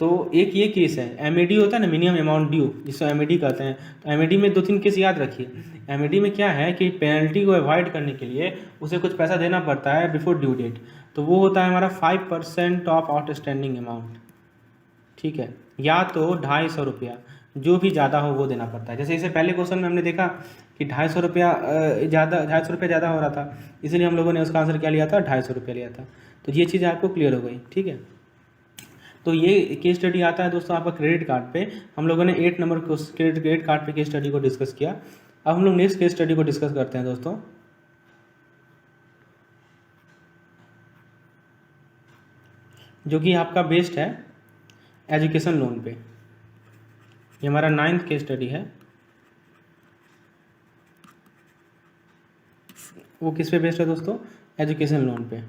तो एक ये केस है, एमएडी होता है ना, मिनिमम अमाउंट ड्यू, जिसको एमएडी कहते हैं। तो एमएडी में 2-3 केस याद रखिए। एमएडी में क्या है कि पेनल्टी को अवॉइड करने के लिए उसे कुछ पैसा देना पड़ता है बिफोर ड्यू डेट, तो वो होता है हमारा 5% ऑफ आउटस्टैंडिंग अमाउंट। ठीक है, या तो 250 रुपया, जो भी ज़्यादा हो वो देना पड़ता है। जैसे इसे पहले क्वेश्चन में हमने देखा कि 250 रुपया ज़्यादा हो रहा था, इसलिए हम लोगों ने उसका आंसर क्या लिया था? 250 रुपया लिया था। तो ये चीज़ आपको क्लियर हो गई। ठीक है, तो ये केस स्टडी आता है दोस्तों आपका क्रेडिट कार्ड पे। हम लोगों ने 8 नंबर क्रेडिट कार्ड पे केस स्टडी को डिस्कस किया। अब हम लोग नेक्स्ट केस स्टडी को डिस्कस करते हैं दोस्तों, जो कि आपका बेस्ड है एजुकेशन लोन पे। ये हमारा 9th केस स्टडी है। वो किस पे बेस्ड है दोस्तों? एजुकेशन लोन पे।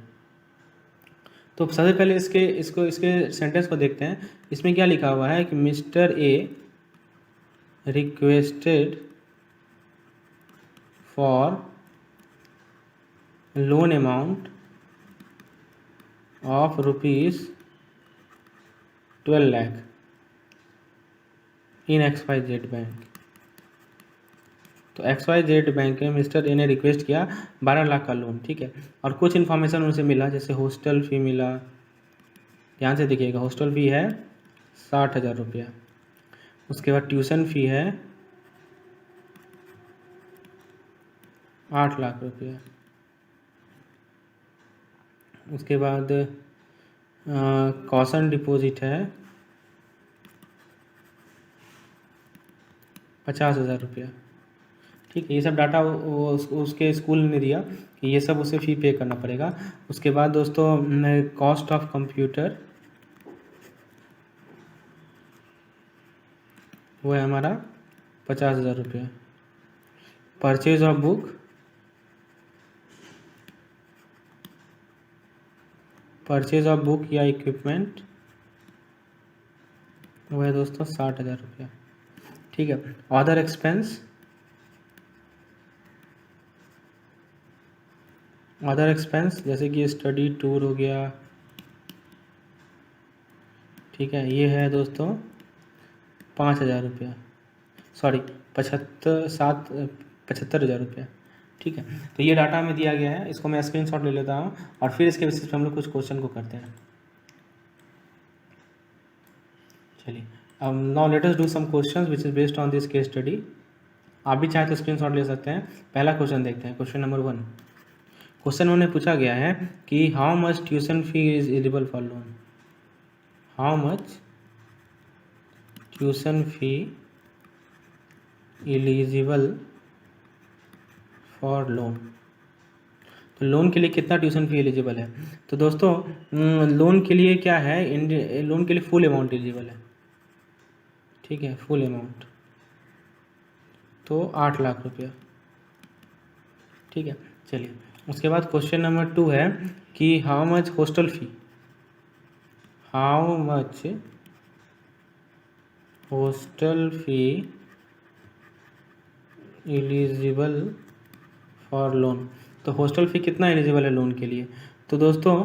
तो सबसे पहले इसके सेंटेंस को देखते हैं। इसमें क्या लिखा हुआ है कि mister A requested for loan amount of ₹12 lakh in XYZ bank. तो XYZ बैंक में मिस्टर ए ने रिक्वेस्ट किया 12 लाख का लोन। ठीक है, और कुछ इन्फॉर्मेशन उनसे मिला, जैसे हॉस्टल फ़ी मिला। ध्यान से देखिएगा, हॉस्टल फ़ी है 60,000 रुपया। उसके बाद ट्यूशन फ़ी है 8 लाख रुपया। उसके बाद कॉशन डिपॉजिट है 50,000 रुपया। ठीक है, ये सब डाटा उसके स्कूल ने दिया कि ये सब उसे फ़ी पे करना पड़ेगा। उसके बाद दोस्तों कॉस्ट ऑफ कंप्यूटर वो है हमारा 50,000 रुपया। परचेज ऑफ बुक या इक्विपमेंट वो है दोस्तों 60,000 रुपया। ठीक है, अदर एक्सपेंस जैसे कि स्टडी टूर हो गया। ठीक है, ये है दोस्तों 5,000 रुपया, सॉरी 75,000 रुपया। ठीक है, तो ये डाटा हमें दिया गया है, इसको मैं स्क्रीनशॉट ले लेता हूँ और फिर इसके बेसिस पे हम लोग कुछ क्वेश्चन को करते हैं। चलिए, अब now let us do some questions which is based on this case study. आप भी चाहे तो स्क्रीनशॉट ले सकते हैं। पहला क्वेश्चन देखते हैं, क्वेश्चन नंबर 1। क्वेश्चन उन्हें पूछा गया है कि how much tuition fee is eligible for loan. How much tuition fee eligible for loan. तो लोन के लिए कितना ट्यूशन फी एलिजिबल है? तो दोस्तों लोन के लिए क्या है, लोन के लिए फुल अमाउंट एलिजिबल है। ठीक है, फुल अमाउंट तो 8 लाख रुपया। ठीक है, चलिए उसके बाद क्वेश्चन नंबर 2 है कि how much hostel fee, how much hostel fee eligible for loan. तो हॉस्टल फी कितना एलिजिबल है लोन के लिए? तो दोस्तों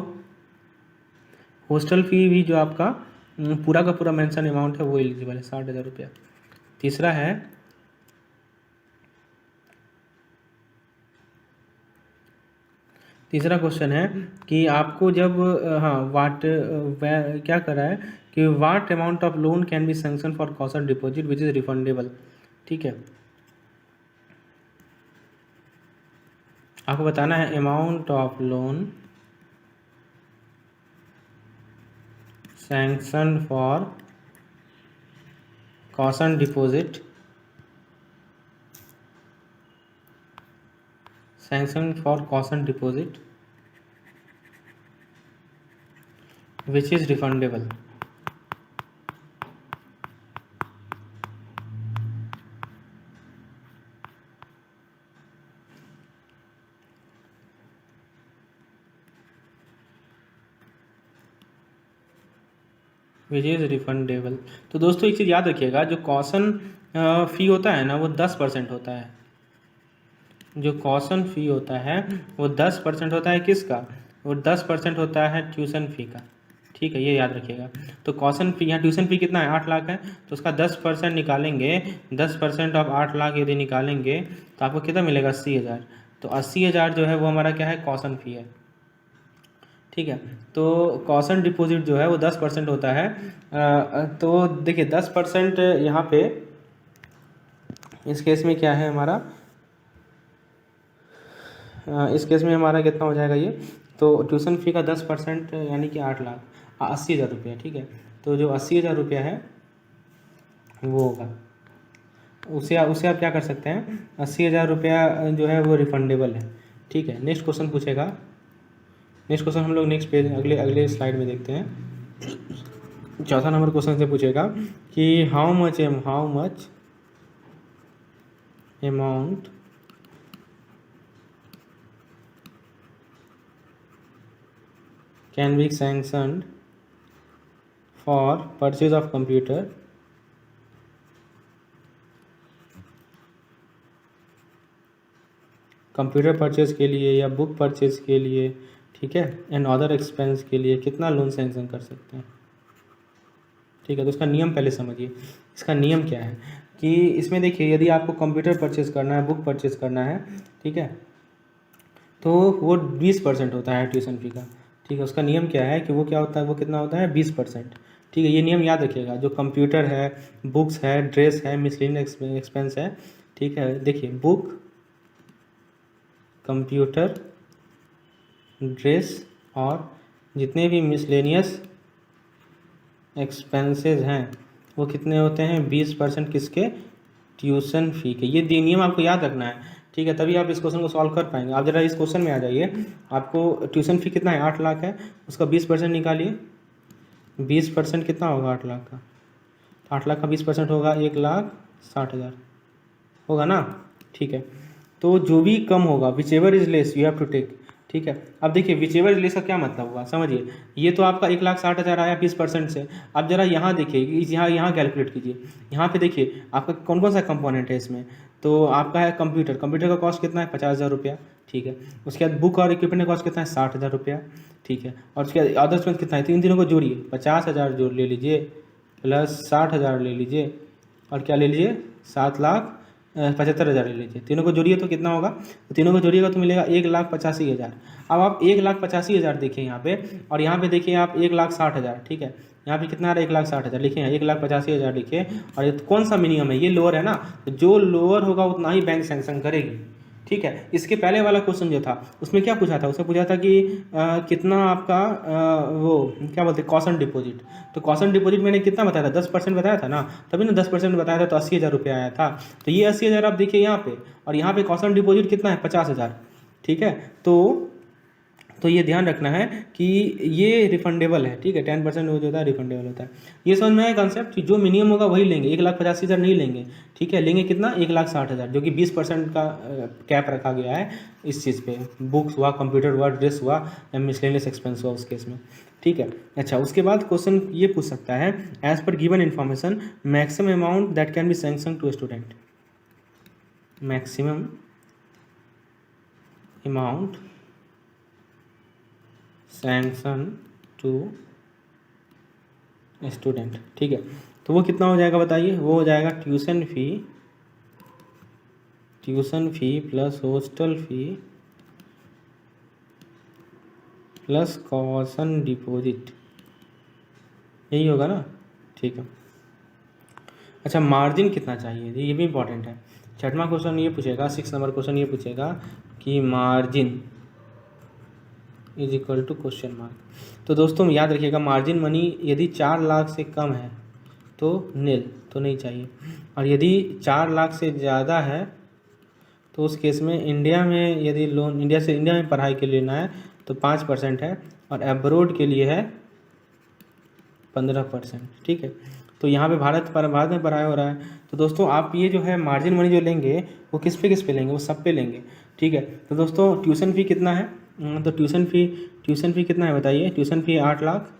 हॉस्टल फी भी जो आपका पूरा का पूरा मेंशन अमाउंट है वो एलिजिबल है 60,000 रुपया। तीसरा है तीसरा क्वेश्चन है कि आपको जब क्या कर रहा है कि what amount of loan can be sanction for cost deposit which is refundable. ठीक है, आपको बताना है amount of loan sanction for cost deposit which is refundable। Which is refundable. तो दोस्तों एक चीज़ याद रखिएगा, जो कॉशन फ़ी होता है ना वो 10% होता है। जो कॉशन फ़ी होता है वो 10% होता है। किसका? वो 10% होता है ट्यूशन फ़ी का। ठीक है, ये याद रखिएगा। तो कॉशन फ़ी, यहाँ ट्यूशन फ़ी कितना है 8 लाख है, तो उसका 10% निकालेंगे। 10% ऑफ 8 लाख यदि निकालेंगे तो आपको कितना मिलेगा? 80,000। तो 80,000 जो है वो हमारा क्या है? कॉशन फ़ी है। ठीक है, तो कॉशन डिपॉजिट जो है वो 10% होता है। तो देखिए 10% यहाँ पे इस केस में क्या है हमारा, इस केस में हमारा कितना हो जाएगा ये? तो ट्यूशन फ़ी का 10% यानी कि 8 लाख 80,000 रुपया। ठीक है, तो जो 80,000 रुपया है वो होगा, उसे आप क्या कर सकते हैं? 80,000 रुपया जो है वो रिफंडेबल है। ठीक है, नेक्स्ट क्वेश्चन पूछेगा। नेक्स्ट क्वेश्चन हम लोग नेक्स्ट पेज अगले स्लाइड में देखते हैं। चौथा नंबर क्वेश्चन से पूछेगा कि how much amount can be sanctioned for purchase of computer purchase के लिए या बुक परचेज के लिए। ठीक है, एंड अदर एक्सपेंस के लिए कितना लोन सैंक्शन कर सकते हैं। ठीक है, तो इसका नियम पहले समझिए। इसका नियम क्या है कि इसमें देखिए, यदि आपको कंप्यूटर परचेज करना है, बुक परचेज करना है, ठीक है, तो वो 20% होता है ट्यूशन फी का। ठीक है, उसका नियम क्या है कि वो क्या होता है, वो कितना होता है? 20%। ठीक है, ये नियम याद रखिएगा। जो कंप्यूटर है, बुक्स है, ड्रेस है, मिसलेनियस एक्सपेंस है। ठीक है, देखिए बुक कंप्यूटर, ड्रेस और जितने भी मिसलेनियस एक्सपेंसेस हैं वो कितने होते हैं 20% किसके, ट्यूशन फ़ी के। ये नियम आपको याद रखना है, ठीक है, तभी आप इस क्वेश्चन को सॉल्व कर पाएंगे। आप जरा इस क्वेश्चन में आ जाइए, आपको ट्यूशन फ़ी कितना है 8 लाख है, उसका 20% निकालिए। 20% कितना होगा 8 लाख का, 8 लाख का 20% होगा 1,60,000 होगा ना, ठीक है। तो जो भी कम होगा whichever is less you have to take, ठीक है। अब देखिए विच एवर इज लेस का क्या मतलब हुआ, समझिए। ये तो आपका 1,60,000 आया 20% से। अब जरा यहाँ देखिए, यहाँ कैलकुलेट कीजिए। यहाँ पे देखिए आपका कौन कौन सा कंपोनेंट है इसमें, तो आपका है कंप्यूटर। कंप्यूटर का कॉस्ट कितना है 50,000 रुपया, ठीक है। उसके बाद बुक और इक्विपमेंट का कॉस्ट कितना है 60,000 रुपया, ठीक है। और उसके बाद अदर एक्सपेंस कितना है, तीन तीनों को जोड़िए, 50,000 जोड़ ले लीजिए प्लस 60,000 ले लीजिए और क्या ले लीजिए 7,75,000 ले लीजिए। तीनों को जोड़िए तो कितना होगा, तो तीनों को जोड़िएगा तो मिलेगा 1,85,000। अब आप 1,85,000 देखिए यहाँ पे, और यहाँ पे देखिए आप 1,60,000, ठीक है। यहाँ पे कितना आ रहा है 1,60,000 लिखे हैं, 1,85,000 लिखे। और ये कौन सा मिनिमम है, ये लोअर है ना, तो जो लोअर होगा उतना ही बैंक सैंक्शन करेगी, ठीक है। इसके पहले वाला क्वेश्चन जो था उसमें क्या पूछा था, उसमें पूछा था कि कितना आपका वो क्या बोलते हैं कॉस्ट डिपॉजिट। तो कॉस्ट डिपॉजिट मैंने कितना बताया था 10% बताया था ना, तभी ना 10% बताया था, तो 80,000 रुपया आया था। तो ये 80,000 आप देखिए यहाँ पे, और यहाँ पे कॉस्ट डिपॉजिट कितना है 50,000, ठीक है। तो ये ध्यान रखना है कि ये रिफंडेबल है, ठीक है। 10% जो होता है रिफंडेबल होता है। ये समझ में आया कॉन्सेप्ट कि जो मिनिमम होगा वही लेंगे, 1,85,000 नहीं लेंगे, ठीक है। लेंगे कितना 1,60,000, जो कि 20% का कैप रखा गया है इस चीज़ पे। बुक्स हुआ, कंप्यूटर हुआ, ड्रेस हुआ या मिसलेनियस एक्सपेंस हुआ उस केस में, ठीक है। अच्छा, उसके बाद क्वेश्चन ये पूछ सकता है as per given information maximum amount that can be sanction to student. Maximum amount sanction to student, ठीक है। तो वो कितना हो जाएगा बताइए, वो हो जाएगा tuition fee plus hostel fee plus caution deposit, यही होगा ना, ठीक है। अच्छा, मार्जिन कितना चाहिए, ये भी इंपॉर्टेंट है। छठवां क्वेश्चन ये पूछेगा, 6 नंबर क्वेश्चन ये पूछेगा कि margin is equal to question mark. तो दोस्तों याद रखिएगा, मार्जिन मनी यदि 4 लाख से कम है तो नील, तो नहीं चाहिए। और यदि 4 लाख से ज़्यादा है तो उस केस में इंडिया में यदि लोन इंडिया में पढ़ाई के लिए लेना है तो 5% है, और एब्रोड के लिए है 15%, ठीक है। तो यहाँ पे भारत में पढ़ाई हो रहा है। तो दोस्तों आप ये जो है मार्जिन मनी जो लेंगे वो किस पे लेंगे, वो सब पे लेंगे, ठीक है। तो दोस्तों ट्यूशन फ़ी कितना है, तो ट्यूशन फ़ी कितना है बताइए, ट्यूशन फ़ी 8 लाख,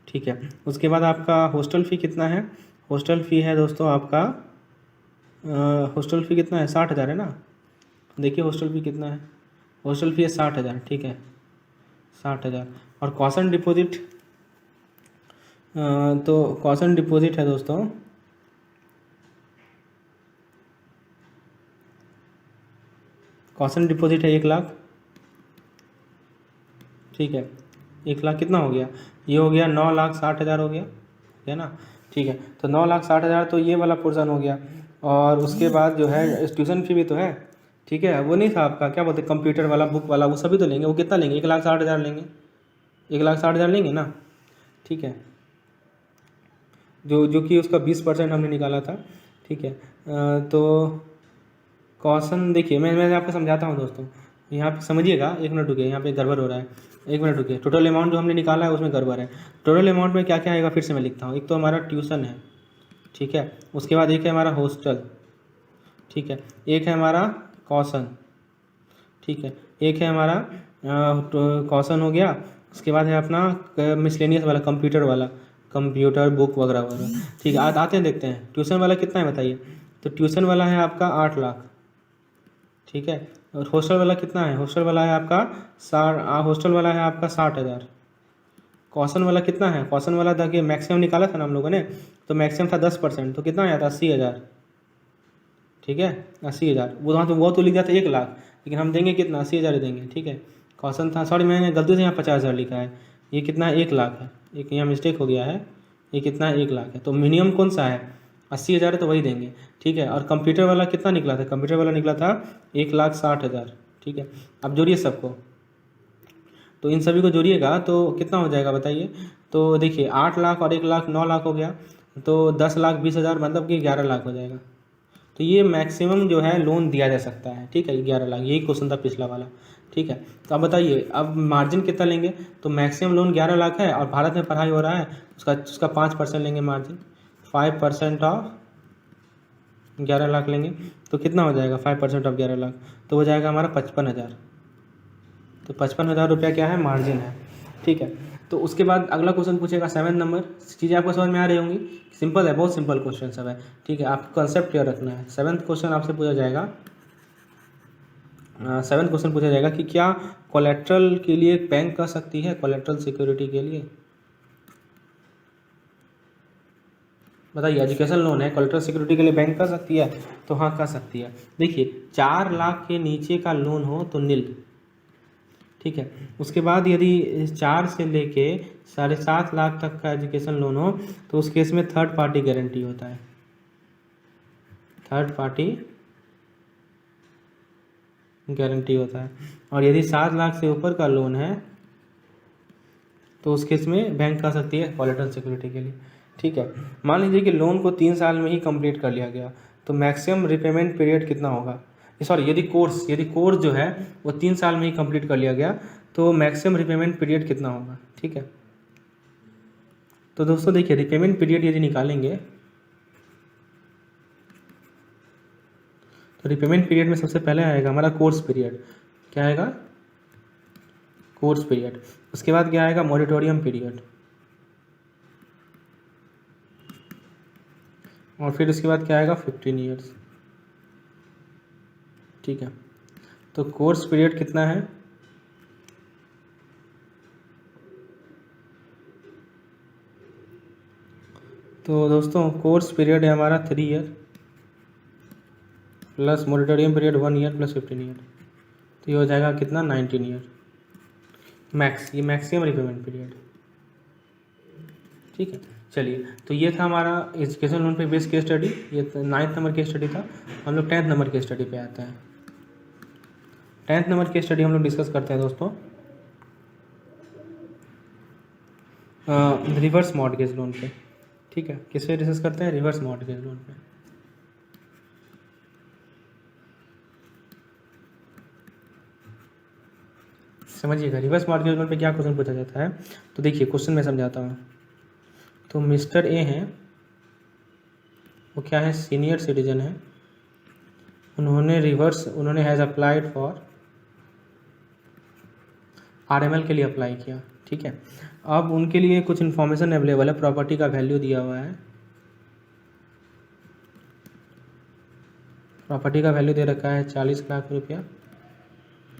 ठीक है। उसके बाद आपका हॉस्टल फ़ी कितना है, हॉस्टल फ़ी है दोस्तों आपका हॉस्टल फ़ी कितना है 60,000 है ना, देखिए हॉस्टल फ़ी कितना है, हॉस्टल फ़ी है 60,000, ठीक है 60,000। और कॉशन डिपॉजिट, तो कॉशन डिपॉजिट है दोस्तों कॉशन डिपॉजिट है 1 लाख, ठीक है। 1 लाख कितना हो गया, ये हो गया 9,60,000 हो गया, है ना, ठीक है। तो 9,60,000 तो ये वाला पोर्शन हो गया। और उसके बाद जो है ट्यूशन फ़ी भी तो है, ठीक है। वो नहीं था आपका क्या बोलते कंप्यूटर वाला, बुक वाला, वो सभी तो लेंगे। वो कितना लेंगे 1,60,000 लेंगे, 1,60,000 लेंगे ना, ठीक है। जो कि उसका 20% हमने निकाला था, ठीक है। तो कॉशन देखिए, मैं आपको समझाता हूँ दोस्तों, यहाँ पे समझिएगा, 1 मिनट रुकिए, यहाँ पे गड़बड़ हो रहा है, 1 मिनट रुकिए। टोटल अमाउंट जो हमने निकाला है उसमें गड़बड़ है। टोटल अमाउंट में क्या क्या आएगा फिर से मैं लिखता हूँ। एक तो हमारा ट्यूशन है, ठीक है। उसके बाद एक है हमारा हॉस्टल, ठीक है। एक है हमारा कॉशन, ठीक है। एक है हमारा कॉशन हो गया। उसके बाद है अपना मिसलेनियस वाला, कंप्यूटर बुक वगैरह वगैरह, ठीक है। आते हैं देखते हैं ट्यूशन वाला कितना है बताइए। तो ट्यूशन वाला है आपका 8 लाख, ठीक है। और हॉस्टल वाला कितना है, हॉस्टल वाला है आपका 60,000। कॉशन वाला कितना है, कॉशन वाला देखिए मैक्सिमम निकाला था ना हम लोगों ने, तो मैक्सिमम था 10%, तो कितना आया था 80,000, ठीक है 80,000। वो तो लिख दिया था 1 लाख, लेकिन हम देंगे कितना 80,000 देंगे, ठीक है। कॉशन था, सॉरी मैंने गलती से यहाँ 50,000 लिखा है, ये कितना है 1 लाख है, एक यहाँ मिस्टेक हो गया है, ये कितना है 1 लाख है। तो मिनिमम कौन सा है 80,000 है, तो वही देंगे, ठीक है। और कंप्यूटर वाला कितना निकला था, कंप्यूटर वाला निकला था 1,60,000, ठीक है। अब जोड़िए सबको, तो इन सभी को जोड़िएगा तो कितना हो जाएगा बताइए। तो देखिए 8 लाख और 1 लाख 9 लाख हो गया, तो 10,20,000 मतलब कि 11 लाख हो जाएगा। तो ये मैक्सिमम जो है लोन दिया जा सकता है, ठीक है, 11 लाख, यही क्वेश्चन था पिछला वाला, ठीक है। तो अब बताइए अब मार्जिन कितना लेंगे, तो मैक्सिमम लोन 11 लाख है और भारत में पढ़ाई हो रहा है, उसका 5% लेंगे मार्जिन, 5% ऑफ 11 लाख लेंगे, तो कितना हो जाएगा 5% ऑफ 11 लाख, तो हो जाएगा हमारा 55,000। तो 55,000 रुपया क्या है, मार्जिन है, ठीक है। तो उसके बाद अगला क्वेश्चन पूछेगा 7 नंबर। चीज़ें आपको समझ में आ रही होंगी, सिंपल है, बहुत सिंपल क्वेश्चन सब है, ठीक है। आपको कंसेप्ट क्लियर रखना है। 7th क्वेश्चन आपसे पूछा जाएगा, 7th क्वेश्चन पूछा जाएगा कि क्या कोलेट्रल के लिए बैंक कर सकती है, कोलेट्रल सिक्योरिटी के लिए, बताइए। एजुकेशन लोन है, कोलेट्रल सिक्योरिटी के लिए बैंक कर सकती है, तो हाँ कर सकती है। देखिए 4 लाख के नीचे का लोन हो तो नील, ठीक है। उसके बाद यदि 4 से लेके 7.5 लाख तक का एजुकेशन लोन हो तो उस केस में थर्ड पार्टी गारंटी होता है, थर्ड पार्टी गारंटी होता है। और यदि 7 लाख से ऊपर का लोन है तो उस केस में बैंक कर सकती है कोलेट्रल सिक्योरिटी के लिए, ठीक है। मान लीजिए कि लोन को 3 साल में ही कंप्लीट कर लिया गया, तो मैक्सिमम रिपेमेंट पीरियड कितना होगा, सॉरी यदि कोर्स जो है वो 3 साल में ही कंप्लीट कर लिया गया तो मैक्सिमम रिपेमेंट पीरियड कितना होगा, ठीक है। तो दोस्तों देखिए रिपेमेंट पीरियड यदि निकालेंगे तो रिपेमेंट पीरियड में सबसे पहले आएगा हमारा कोर्स पीरियड, क्या आएगा, कोर्स पीरियड। उसके बाद क्या आएगा, मॉरिटोरियम पीरियड, और फिर उसके बाद क्या आएगा, 15 ईयर्स, ठीक है। तो कोर्स पीरियड कितना है, तो दोस्तों कोर्स पीरियड है हमारा 3 year plus moratorium period 1 year plus 15 year, तो ये हो जाएगा कितना, 19 ईयर मैक्स, ये मैक्सिमम रिपेमेंट पीरियड, ठीक है। चलिए तो ये था हमारा एजुकेशन लोन पे बेस्ड केस स्टडी, ये 9th नंबर केस स्टडी था। हम लोग 10th नंबर केस स्टडी पे आते हैं। 10th नंबर केस स्टडी हम लोग डिस्कस करते हैं दोस्तों रिवर्स मॉर्टगेज लोन पे, ठीक है। किस पे डिस्कस करते हैं, रिवर्स मॉर्टगेज लोन पे। समझिएगा रिवर्स मॉर्टगेज लोन पे क्या क्वेश्चन पूछा जाता है, तो देखिए क्वेश्चन मैं समझाता हूँ। तो मिस्टर ए हैं, वो क्या है, सीनियर सिटीजन है, उन्होंने हैज़ अप्लाइड फॉर RML के लिए अप्लाई किया, ठीक है। अब उनके लिए कुछ इन्फॉर्मेशन अवेलेबल है, प्रॉपर्टी का वैल्यू दिया हुआ है, प्रॉपर्टी का वैल्यू दे रखा है 40 लाख रुपया,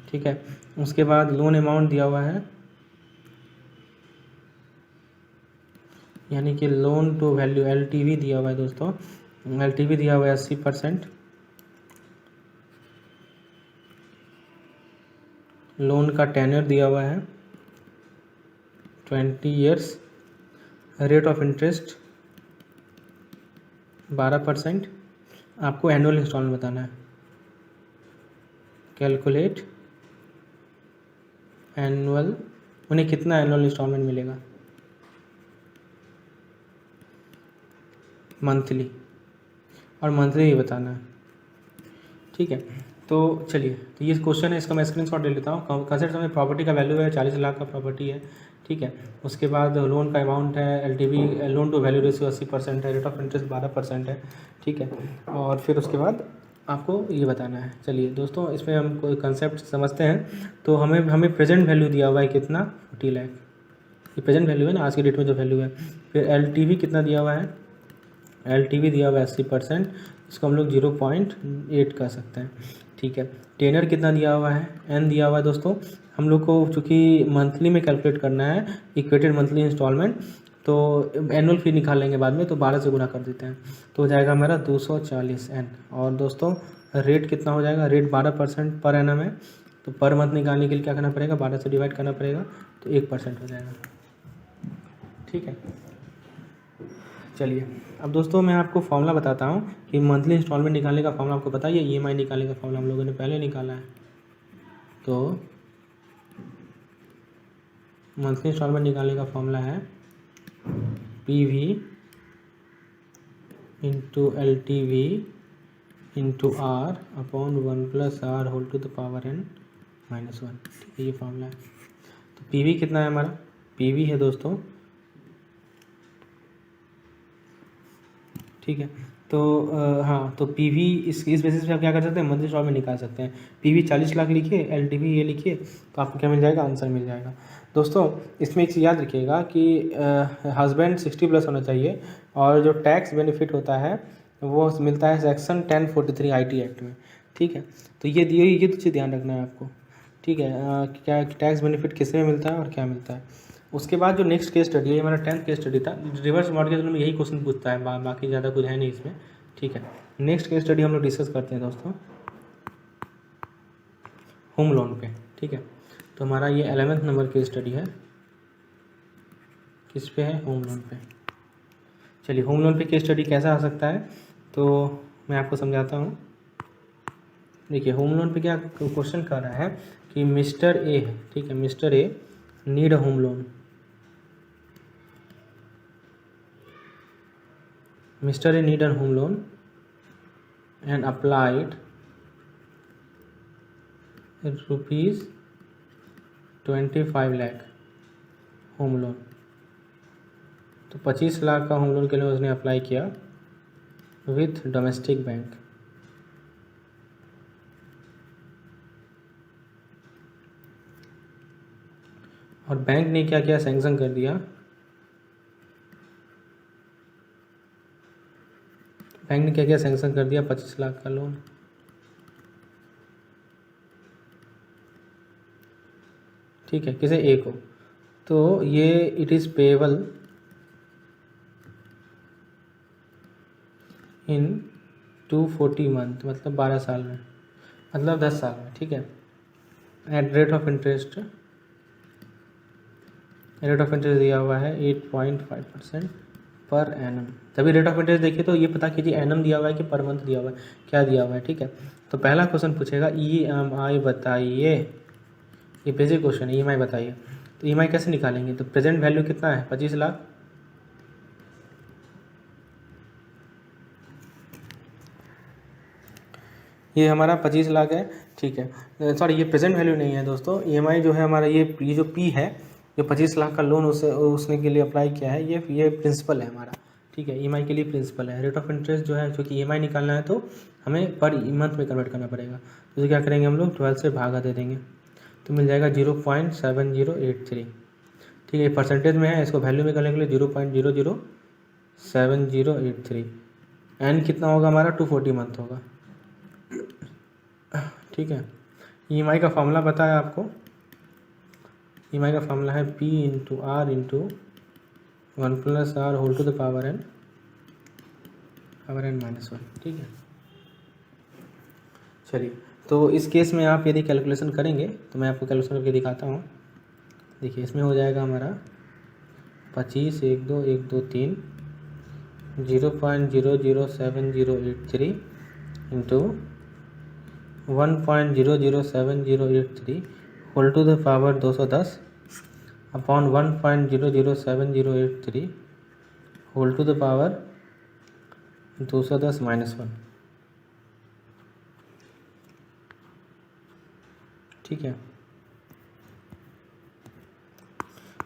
ठीक है। उसके बाद लोन अमाउंट दिया हुआ है, यानी कि लोन टू वैल्यू LTV दिया हुआ है दोस्तों, LTV दिया हुआ है 80%, लोन का टेन्योर दिया हुआ है 20 ईयर्स, रेट ऑफ इंटरेस्ट 12%, आपको एनुअल इंस्टॉलमेंट बताना है, कैलकुलेट एनुअल, उन्हें कितना एनुअल इंस्टॉलमेंट मिलेगा, मंथली, और मंथली ही बताना है, ठीक है। तो चलिए तो ये क्वेश्चन है, इसका मैं स्क्रीनशॉट ले लेता हूँ। कंसेप्ट में प्रॉपर्टी का वैल्यू है 40 लाख का प्रॉपर्टी है, ठीक है। उसके बाद लोन का अमाउंट है LTV, loan to value ratio 80% है, रेट ऑफ इंटरेस्ट 12% है, ठीक है। और फिर उसके बाद आपको ये बताना है। चलिए दोस्तों इसमें हम कोई कंसेप्ट समझते हैं। तो हमें प्रेजेंट वैल्यू दिया हुआ है कितना, 40 लाख, ये प्रेजेंट वैल्यू है ना, आज की डेट में जो वैल्यू है। फिर LTV कितना दिया हुआ है, LTV दिया हुआ है 80%, इसको हम लोग 0.8 कर सकते हैं, ठीक है। टेनर कितना दिया हुआ है, N दिया हुआ है दोस्तों। हम लोग को चूँकि मंथली में कैलकुलेट करना है, इक्वेटेड मंथली इंस्टॉलमेंट, तो एनुअल फी निकाल लेंगे बाद में, तो 12 से गुना कर देते हैं, तो हो जाएगा हमारा 240 N। और दोस्तों रेट कितना हो जाएगा, रेट 12% पर एनम है, तो पर मंथ निकालने के लिए क्या करना पड़ेगा, 12 से डिवाइड करना पड़ेगा, तो 1% हो जाएगा, ठीक है। चलिए अब दोस्तों मैं आपको फॉर्मूला बताता हूँ कि मंथली इंस्टॉलमेंट निकालने का फॉर्मूला आपको पता है, EMI निकालने का फॉर्मूला हम लोगों ने पहले निकाला है। तो मंथली इंस्टॉलमेंट निकालने का फॉर्मूला है PV into LTV into R upon 1+R whole to the power n -1। ठीक है, ये फॉर्मूला है। तो PV कितना है हमारा? PV है दोस्तों, ठीक है। तो हाँ, तो PV इस बेसिस पे आप क्या कर सकते हैं, मंथली इंस्टॉलमेंट निकाल सकते हैं। PV 40 लाख लिखिए, LTV ये लिखिए, तो आपको क्या मिल जाएगा, आंसर मिल जाएगा। दोस्तों इसमें एक चीज़ याद रखिएगा कि हस्बैंड 60+ होना चाहिए, और जो टैक्स बेनिफिट होता है वो मिलता है सेक्शन 1043 IT एक्ट में। ठीक है, तो ये तो चीज़ ध्यान रखना है आपको। ठीक है, क्या टैक्स बेनिफिट किस में मिलता है और क्या मिलता है। उसके बाद जो नेक्स्ट केस स्टडी है, ये हमारा 10th केस स्टडी था। रिवर्स मॉर्गेज में यही क्वेश्चन पूछता है, बाकी ज़्यादा कुछ है नहीं इसमें। ठीक है, नेक्स्ट केस स्टडी हम लोग डिस्कस करते हैं दोस्तों, होम लोन पे। ठीक है, तो हमारा ये 11th नंबर केस स्टडी है, किस पे है, होम लोन पे। चलिए, होम लोन पे केस स्टडी कैसा आ सकता है, तो मैं आपको समझाता हूँ। देखिए, होम लोन पे क्या क्वेश्चन कर रहा है कि मिस्टर ए है, ठीक है, mister a need a home loan. Mr. A need a home loan and applied rupees 25 lakh home loan. तो 25 लाख का होम लोन के लिए उसने अप्लाई किया विथ डोमेस्टिक बैंक। और बैंक ने क्या किया, सैंक्शन कर दिया, बैंक ने क्या किया, सैंक्शन कर दिया 25 लाख का लोन। ठीक है, किसे, ए को। तो ये it is payable in 240 month, मतलब 12 साल में, मतलब 10 साल में। ठीक है, at rate of interest, rate of interest दिया हुआ है 8.5% पर एनम। तभी रेट ऑफ इंटरेस्ट देखिए तो ये पता कीजिए एनम दिया हुआ है कि पर मंथ दिया हुआ है, क्या दिया हुआ है। ठीक है, तो पहला क्वेश्चन पूछेगा EMI बताइए, ये बेसिक क्वेश्चन है, EMI बताइए। तो EMI कैसे निकालेंगे, तो प्रेजेंट वैल्यू कितना है, 25 लाख। ये हमारा 25 लाख है। ठीक है, सॉरी, ये प्रेजेंट वैल्यू नहीं है दोस्तों। EMI जो है हमारा, ये जो P है, जो 25 लाख का लोन उसने के लिए अप्लाई किया है, ये प्रिंसिपल है हमारा। ठीक है, EMI के लिए प्रिंसिपल है। रेट ऑफ इंटरेस्ट जो है, क्योंकि EMI निकालना है तो हमें पर मंथ में कन्वर्ट करना पड़ेगा। तो क्या करेंगे हम लोग, 12 से भागा दे देंगे, तो मिल जाएगा 0.7083। ठीक है, परसेंटेज में है, इसको वैल्यू में करने के लिए 0.007083। एन कितना होगा हमारा, 240 मंथ होगा। ठीक है, EMI का फॉर्मूला पता है आपको, EMI का फॉर्मूला है P into R into 1+R whole to the power n -1। ठीक है, चलिए, तो इस केस में आप यदि कैलकुलेशन करेंगे तो मैं आपको कैलकुलेशन करके दिखाता हूँ। देखिए, इसमें हो जाएगा हमारा 25 1 2 1 2 3 0.007083 into 1.007083 whole to the power 210 upon 1.007083 whole to the power 210 -1। ठीक है,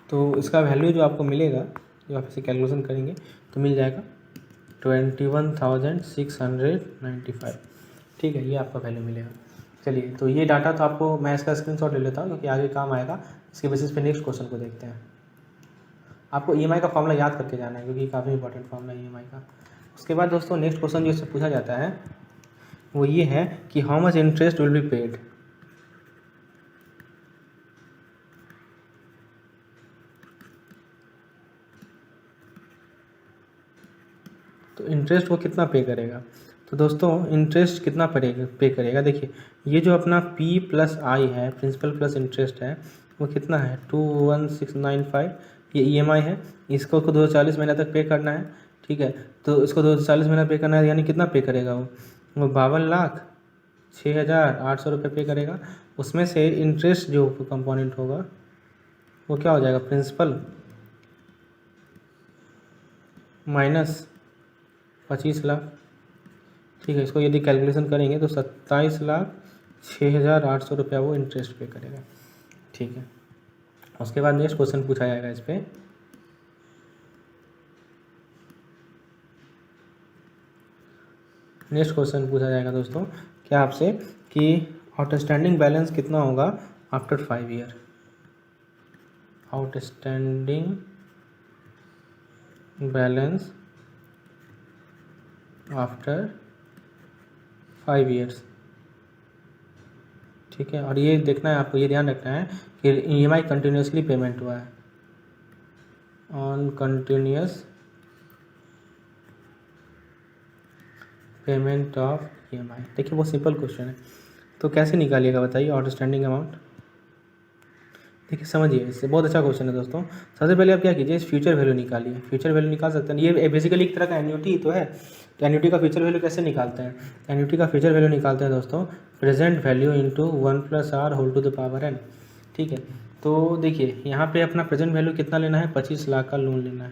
तो इसका वैल्यू जो आपको मिलेगा, जो आप इसे कैलकुलेशन करेंगे तो मिल जाएगा 21,695। ठीक है, ये आपका वैल्यू मिलेगा। चलिए, तो ये डाटा तो आपको, मैं इसका स्क्रीनशॉट ले लेता हूँ क्योंकि आगे काम आएगा। इसके बेसिस पे नेक्स्ट क्वेश्चन को देखते हैं। आपको EMI का फॉर्मूला याद करके जाना है क्योंकि काफ़ी इंपॉर्टेंट फॉर्मूला है EMI का। उसके बाद दोस्तों नेक्स्ट क्वेश्चन जो इससे पूछा जाता है वो ये है कि how much interest will be paid. तो इंटरेस्ट वो कितना पे करेगा। तो दोस्तों इंटरेस्ट कितना पे करेगा, देखिए ये जो अपना P+I है, प्रिंसिपल प्लस इंटरेस्ट है, वो कितना है 21695। ये EMI है, इसको 240 महीने तक पे करना है। ठीक है, तो इसको 240 महीना पे करना है, यानी कितना पे करेगा वो 52 लाख 6,800 रुपये पे करेगा। उसमें से इंटरेस्ट जो कंपोनेंट होगा वो क्या हो जाएगा, प्रिंसिपल माइनस 25 लाख। ठीक है, इसको यदि कैलकुलेशन करेंगे तो 27,06,800 रुपया वो इंटरेस्ट पे करेगा। ठीक है, उसके बाद नेक्स्ट क्वेश्चन पूछा जाएगा इस पर। नेक्स्ट क्वेश्चन पूछा जाएगा दोस्तों क्या आपसे कि आउटस्टैंडिंग बैलेंस कितना होगा after 5 year. Outstanding balance after 5 years. ठीक है, और ये देखना है आपको, ये ध्यान रखना है कि EMI कंटिन्यूसली पेमेंट हुआ है, on continuous payment of EMI। देखिए वो सिंपल क्वेश्चन है, तो कैसे निकालिएगा बताइए आउटस्टैंडिंग अमाउंट। देखिए समझिए, इससे बहुत अच्छा क्वेश्चन है दोस्तों। सबसे पहले आप क्या कीजिए, इस फ्यूचर वैल्यू निकालिए। फ्यूचर वैल्यू निकाल सकते हैं, ये बेसिकली एक तरह का एन्युटी तो है। तो एन्युटी का फ्यूचर वैल्यू कैसे निकालते हैं, एन्युटी का फ्यूचर वैल्यू निकालते हैं दोस्तों present value into 1 + r whole to the power n। ठीक है, तो देखिए यहाँ पे अपना प्रेजेंट वैल्यू कितना लेना है, 25 लाख का लोन लेना है।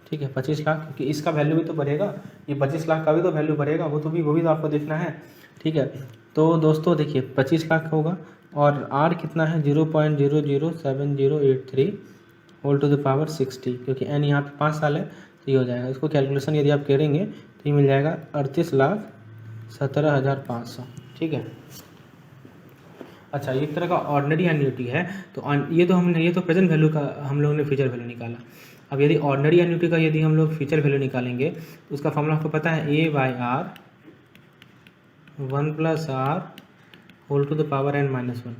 ठीक है, 25 लाख, क्योंकि इसका वैल्यू भी तो बढ़ेगा, ये 25 लाख का भी तो वैल्यू बढ़ेगा, वो भी तो आपको देखना है। ठीक है, तो दोस्तों देखिए 25 लाख होगा और r कितना है 0.007083 होल टू द पावर 60, क्योंकि n यहाँ पे 5 साल है तो ये हो जाएगा। इसको कैलकुलेशन यदि आप करेंगे तो ये मिल जाएगा 38,17,500। ठीक है, अच्छा ये एक तरह का ऑर्डिनरी एन्युटी है। तो ये तो प्रेजेंट वैल्यू का हम लोगों ने फ्यूचर वैल्यू निकाला। अब यदि ऑर्डिनरी एन्युटी का यदि हम लोग फ्यूचर वैल्यू निकालेंगे तो उसका फॉर्मूला आपको पता है, A/R 1 + r whole to the power n - 1।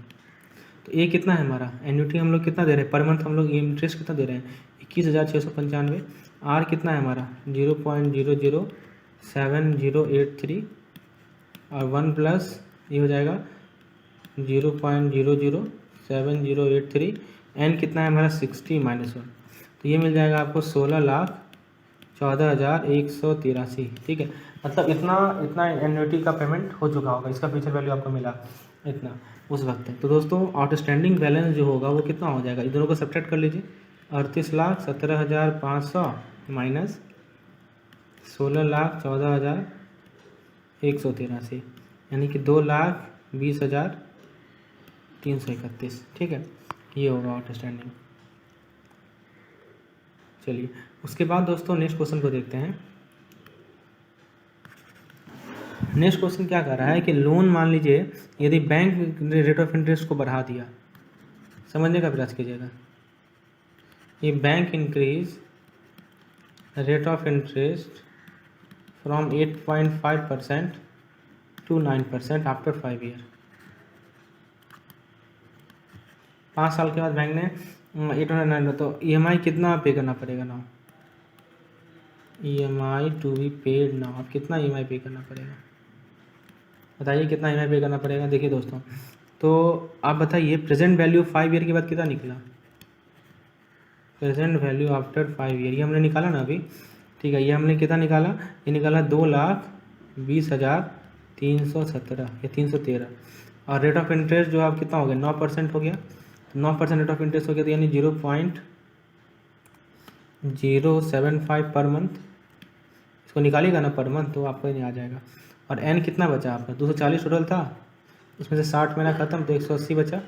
तो ये कितना है हमारा एन्युटी, हम लोग कितना दे रहे हैं पर मंथ, हम लोग इंटरेस्ट कितना दे रहे हैं 21,695। r कितना है हमारा 0.007083 और 1 प्लस ये हो जाएगा 0.007083। n कितना है हमारा 60 - 1, तो ये मिल जाएगा आपको 16,14,183। ठीक है, मतलब इतना एन्युटी का पेमेंट हो चुका होगा, इसका फ्यूचर वैल्यू आपको मिला इतना उस वक्त है। तो दोस्तों आउटस्टैंडिंग बैलेंस जो होगा वो कितना हो जाएगा, इधरों को सब्ट्रैक्ट कर लीजिए, 38,17,500 माइनस 16,14,183, यानी कि 2,20,331। ठीक है, ये होगा आउटस्टैंडिंग। चलिए उसके बाद दोस्तों नेक्स्ट क्वेश्चन को देखते हैं। नेक्स्ट क्वेश्चन क्या कर रहा है कि लोन मान लीजिए यदि बैंक ने रेट ऑफ इंटरेस्ट को बढ़ा दिया, समझने का प्रयास कीजिएगा। ये bank increase rate of interest from 8.5% to 9% after 5 year. 5 साल के बाद बैंक ने 809, तो EMI कितना पे करना पड़ेगा ना, EMI टू बी पेड ना, अब कितना EMI पे करना पड़ेगा बताइए, कितना EMI पे करना पड़ेगा। देखिए दोस्तों, तो आप बताइए प्रेजेंट वैल्यू 5 ईयर के बाद कितना निकला, प्रेजेंट वैल्यू आफ्टर 5 ईयर, ये हमने निकाला ना अभी। ठीक है, ये हमने कितना निकाला, ये निकाला 2,20,317 या 313, और रेट ऑफ इंटरेस्ट जो आप कितना हो गया 9% हो गया, तो 9% रेट ऑफ इंटरेस्ट हो गया, तो यानी 0.075 पर मंथ। इसको निकालिएगा ना पर मंथ तो आपको नहीं आ जाएगा। और n कितना बचा आपका 240 टोटल था, उसमें से 60 महीना खत्म तो 180 बचा,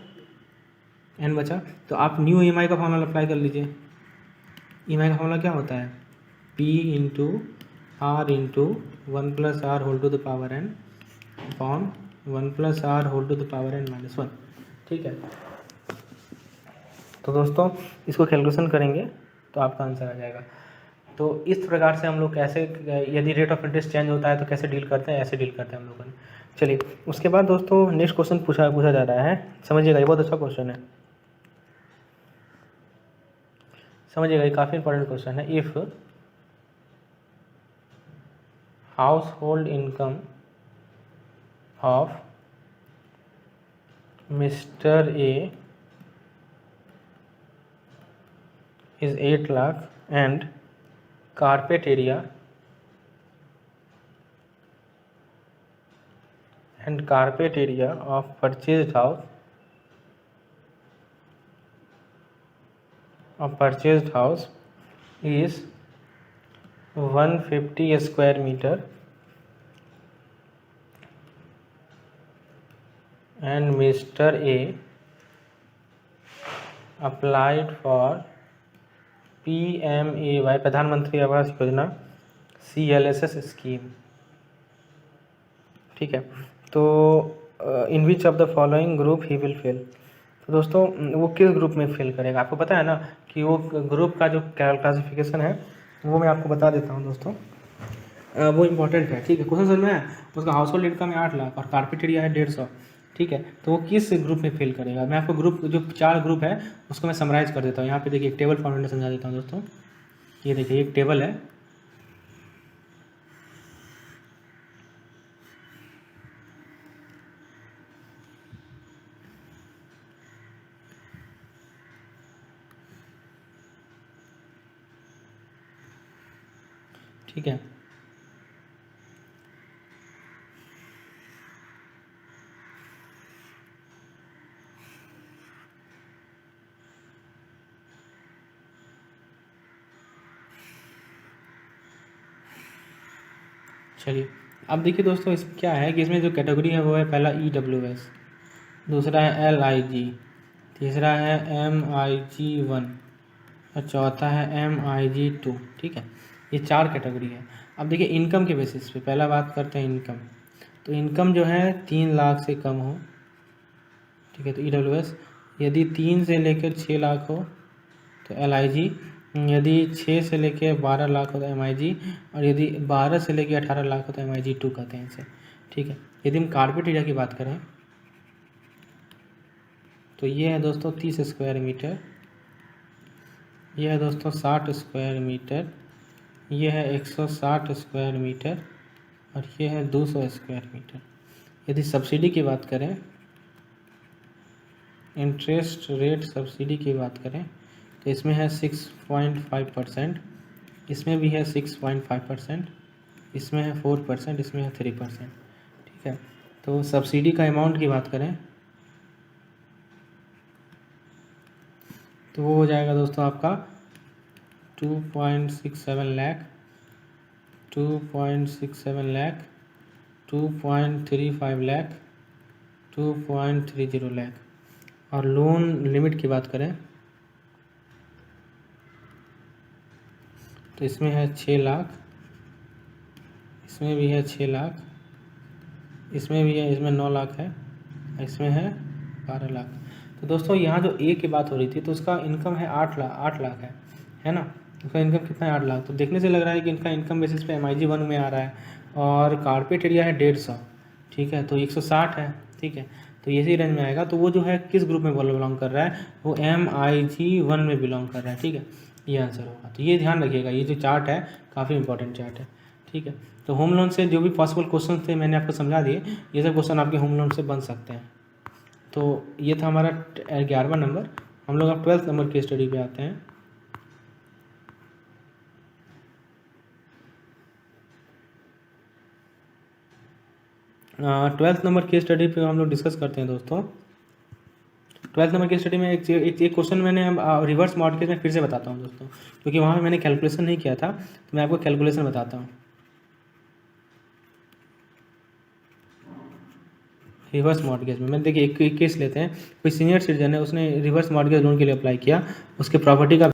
n बचा। तो आप न्यू EMI का फॉर्मूला अप्लाई कर लीजिए। EMI का फॉर्मूला क्या होता है, P into R into 1 + r whole to the power n upon 1 + r whole to the power n - 1। ठीक है, तो दोस्तों इसको कैलकुलेशन करेंगे तो आपका आंसर आ जाएगा। तो इस प्रकार से हम लोग कैसे, यदि रेट ऑफ इंटरेस्ट चेंज होता है तो कैसे डील करते हैं, ऐसे डील करते हैं हम लोगों ने। चलिए उसके बाद दोस्तों नेक्स्ट क्वेश्चन पूछा जा रहा है, समझिएगा ये बहुत अच्छा क्वेश्चन है, समझिएगा ये काफ़ी इंपॉर्टेंट क्वेश्चन है। If house hold income of mister A is 8 lakh and carpet area and carpet area of purchased house is 150 square meter and Mr. A applied for PMAY प्रधानमंत्री आवास योजना CLSS स्कीम। ठीक है, तो in which of the following group he will fail. तो दोस्तों वो किस group में fail करेगा, आपको पता है ना कि वो ग्रुप का जो क्लासिफिकेशन है वो मैं आपको बता देता हूँ दोस्तों, वो इम्पोर्टेंट है। ठीक है, क्वेश्चन समझ में है, उसका हाउस होल्ड इनकम है 8 लाख और कारपेट एरिया है 150। ठीक है, तो वो किस ग्रुप में फेल करेगा, मैं आपको ग्रुप जो 4 ग्रुप है उसको मैं समराइज़ कर देता हूँ। यहाँ पे देखिए एक टेबल फॉर्मेट में समझा देता हूँ दोस्तों। ये देखिए एक टेबल है, ठीक है, चलिए अब देखिए दोस्तों इसमें क्या है कि इसमें जो कैटेगरी है वो है पहला EWS, दूसरा है LIG, तीसरा है MIG1 और चौथा है MIG2। ठीक है, ये 4 कैटेगरी है। अब देखिए इनकम के बेसिस पे पहला बात करते हैं इनकम। तो इनकम जो है 3 लाख से कम हो, ठीक है, तो EWS। यदि 3 से लेकर 6 लाख हो तो LIG, यदि 6 से लेकर 12 लाख हो तो MIG, और यदि 12 से लेकर 18 लाख हो तो MIG2 कहते हैं इसे। ठीक है, यदि हम कारपेट एरिया की बात करें तो ये है दोस्तों 30 स्क्वायर मीटर, ये है दोस्तों 60 स्क्वायर मीटर, ये है 160 स्क्वायर मीटर और ये है 200 स्क्वायर मीटर। यदि सब्सिडी की बात करें, इंटरेस्ट रेट सब्सिडी की बात करें तो इसमें है 6.5%, इसमें भी है 6.5%, इसमें है 4%, इसमें है 3%। ठीक है, तो सब्सिडी का अमाउंट की बात करें तो वो हो जाएगा दोस्तों आपका 2.67 लाख, 2.67 लाख, 2.35 लाख, 2.30 लाख। और लोन लिमिट की बात करें तो इसमें है 6 लाख, इसमें भी है 6 लाख, इसमें भी है, इसमें 9 लाख है, इसमें है 12 लाख। तो दोस्तों यहाँ जो ए की बात हो रही थी तो उसका इनकम है 8 लाख है ना। उसका इनकम कितना है 8 लाख। तो देखने से लग रहा है कि इनका इनकम बेसिस पे MIG1 में आ रहा है और कारपेट एरिया है 150। ठीक है, तो 160 है। ठीक है, तो इसी रेंज में आएगा। तो वो जो है किस ग्रुप में बिलोंग कर रहा है, वो MIG1 में बिलोंग कर रहा है। ठीक है, ये आंसर होगा। तो ये ध्यान रखिएगा, ये जो चार्ट है काफ़ी इंपॉर्टेंट चार्ट है। ठीक है, तो होम लोन से जो भी पॉसिबल क्वेश्चन थे मैंने आपको समझा दिए, ये सब क्वेश्चन आपके होम लोन से बन सकते हैं। तो ये था हमारा 11वां नंबर। हम लोग अब 12th नंबर की स्टडी पे आते हैं। ट्वेल्थ नंबर की स्टडी पे हम लोग डिस्कस करते हैं दोस्तों। 12th नंबर की स्टडी में एक क्वेश्चन मैंने रिवर्स मॉडकेज में फिर से बताता हूँ दोस्तों, क्योंकि वहाँ पे मैंने कैलकुलेशन नहीं किया था, तो मैं आपको कैलकुलेशन बताता हूँ। रिवर्स मॉडगेज में मैं देखिए एक केस लेते हैं। कोई सीनियर सिटीजन है, उसने रिवर्स मॉडगेज लोन के लिए अप्लाई किया, उसके प्रॉपर्टी का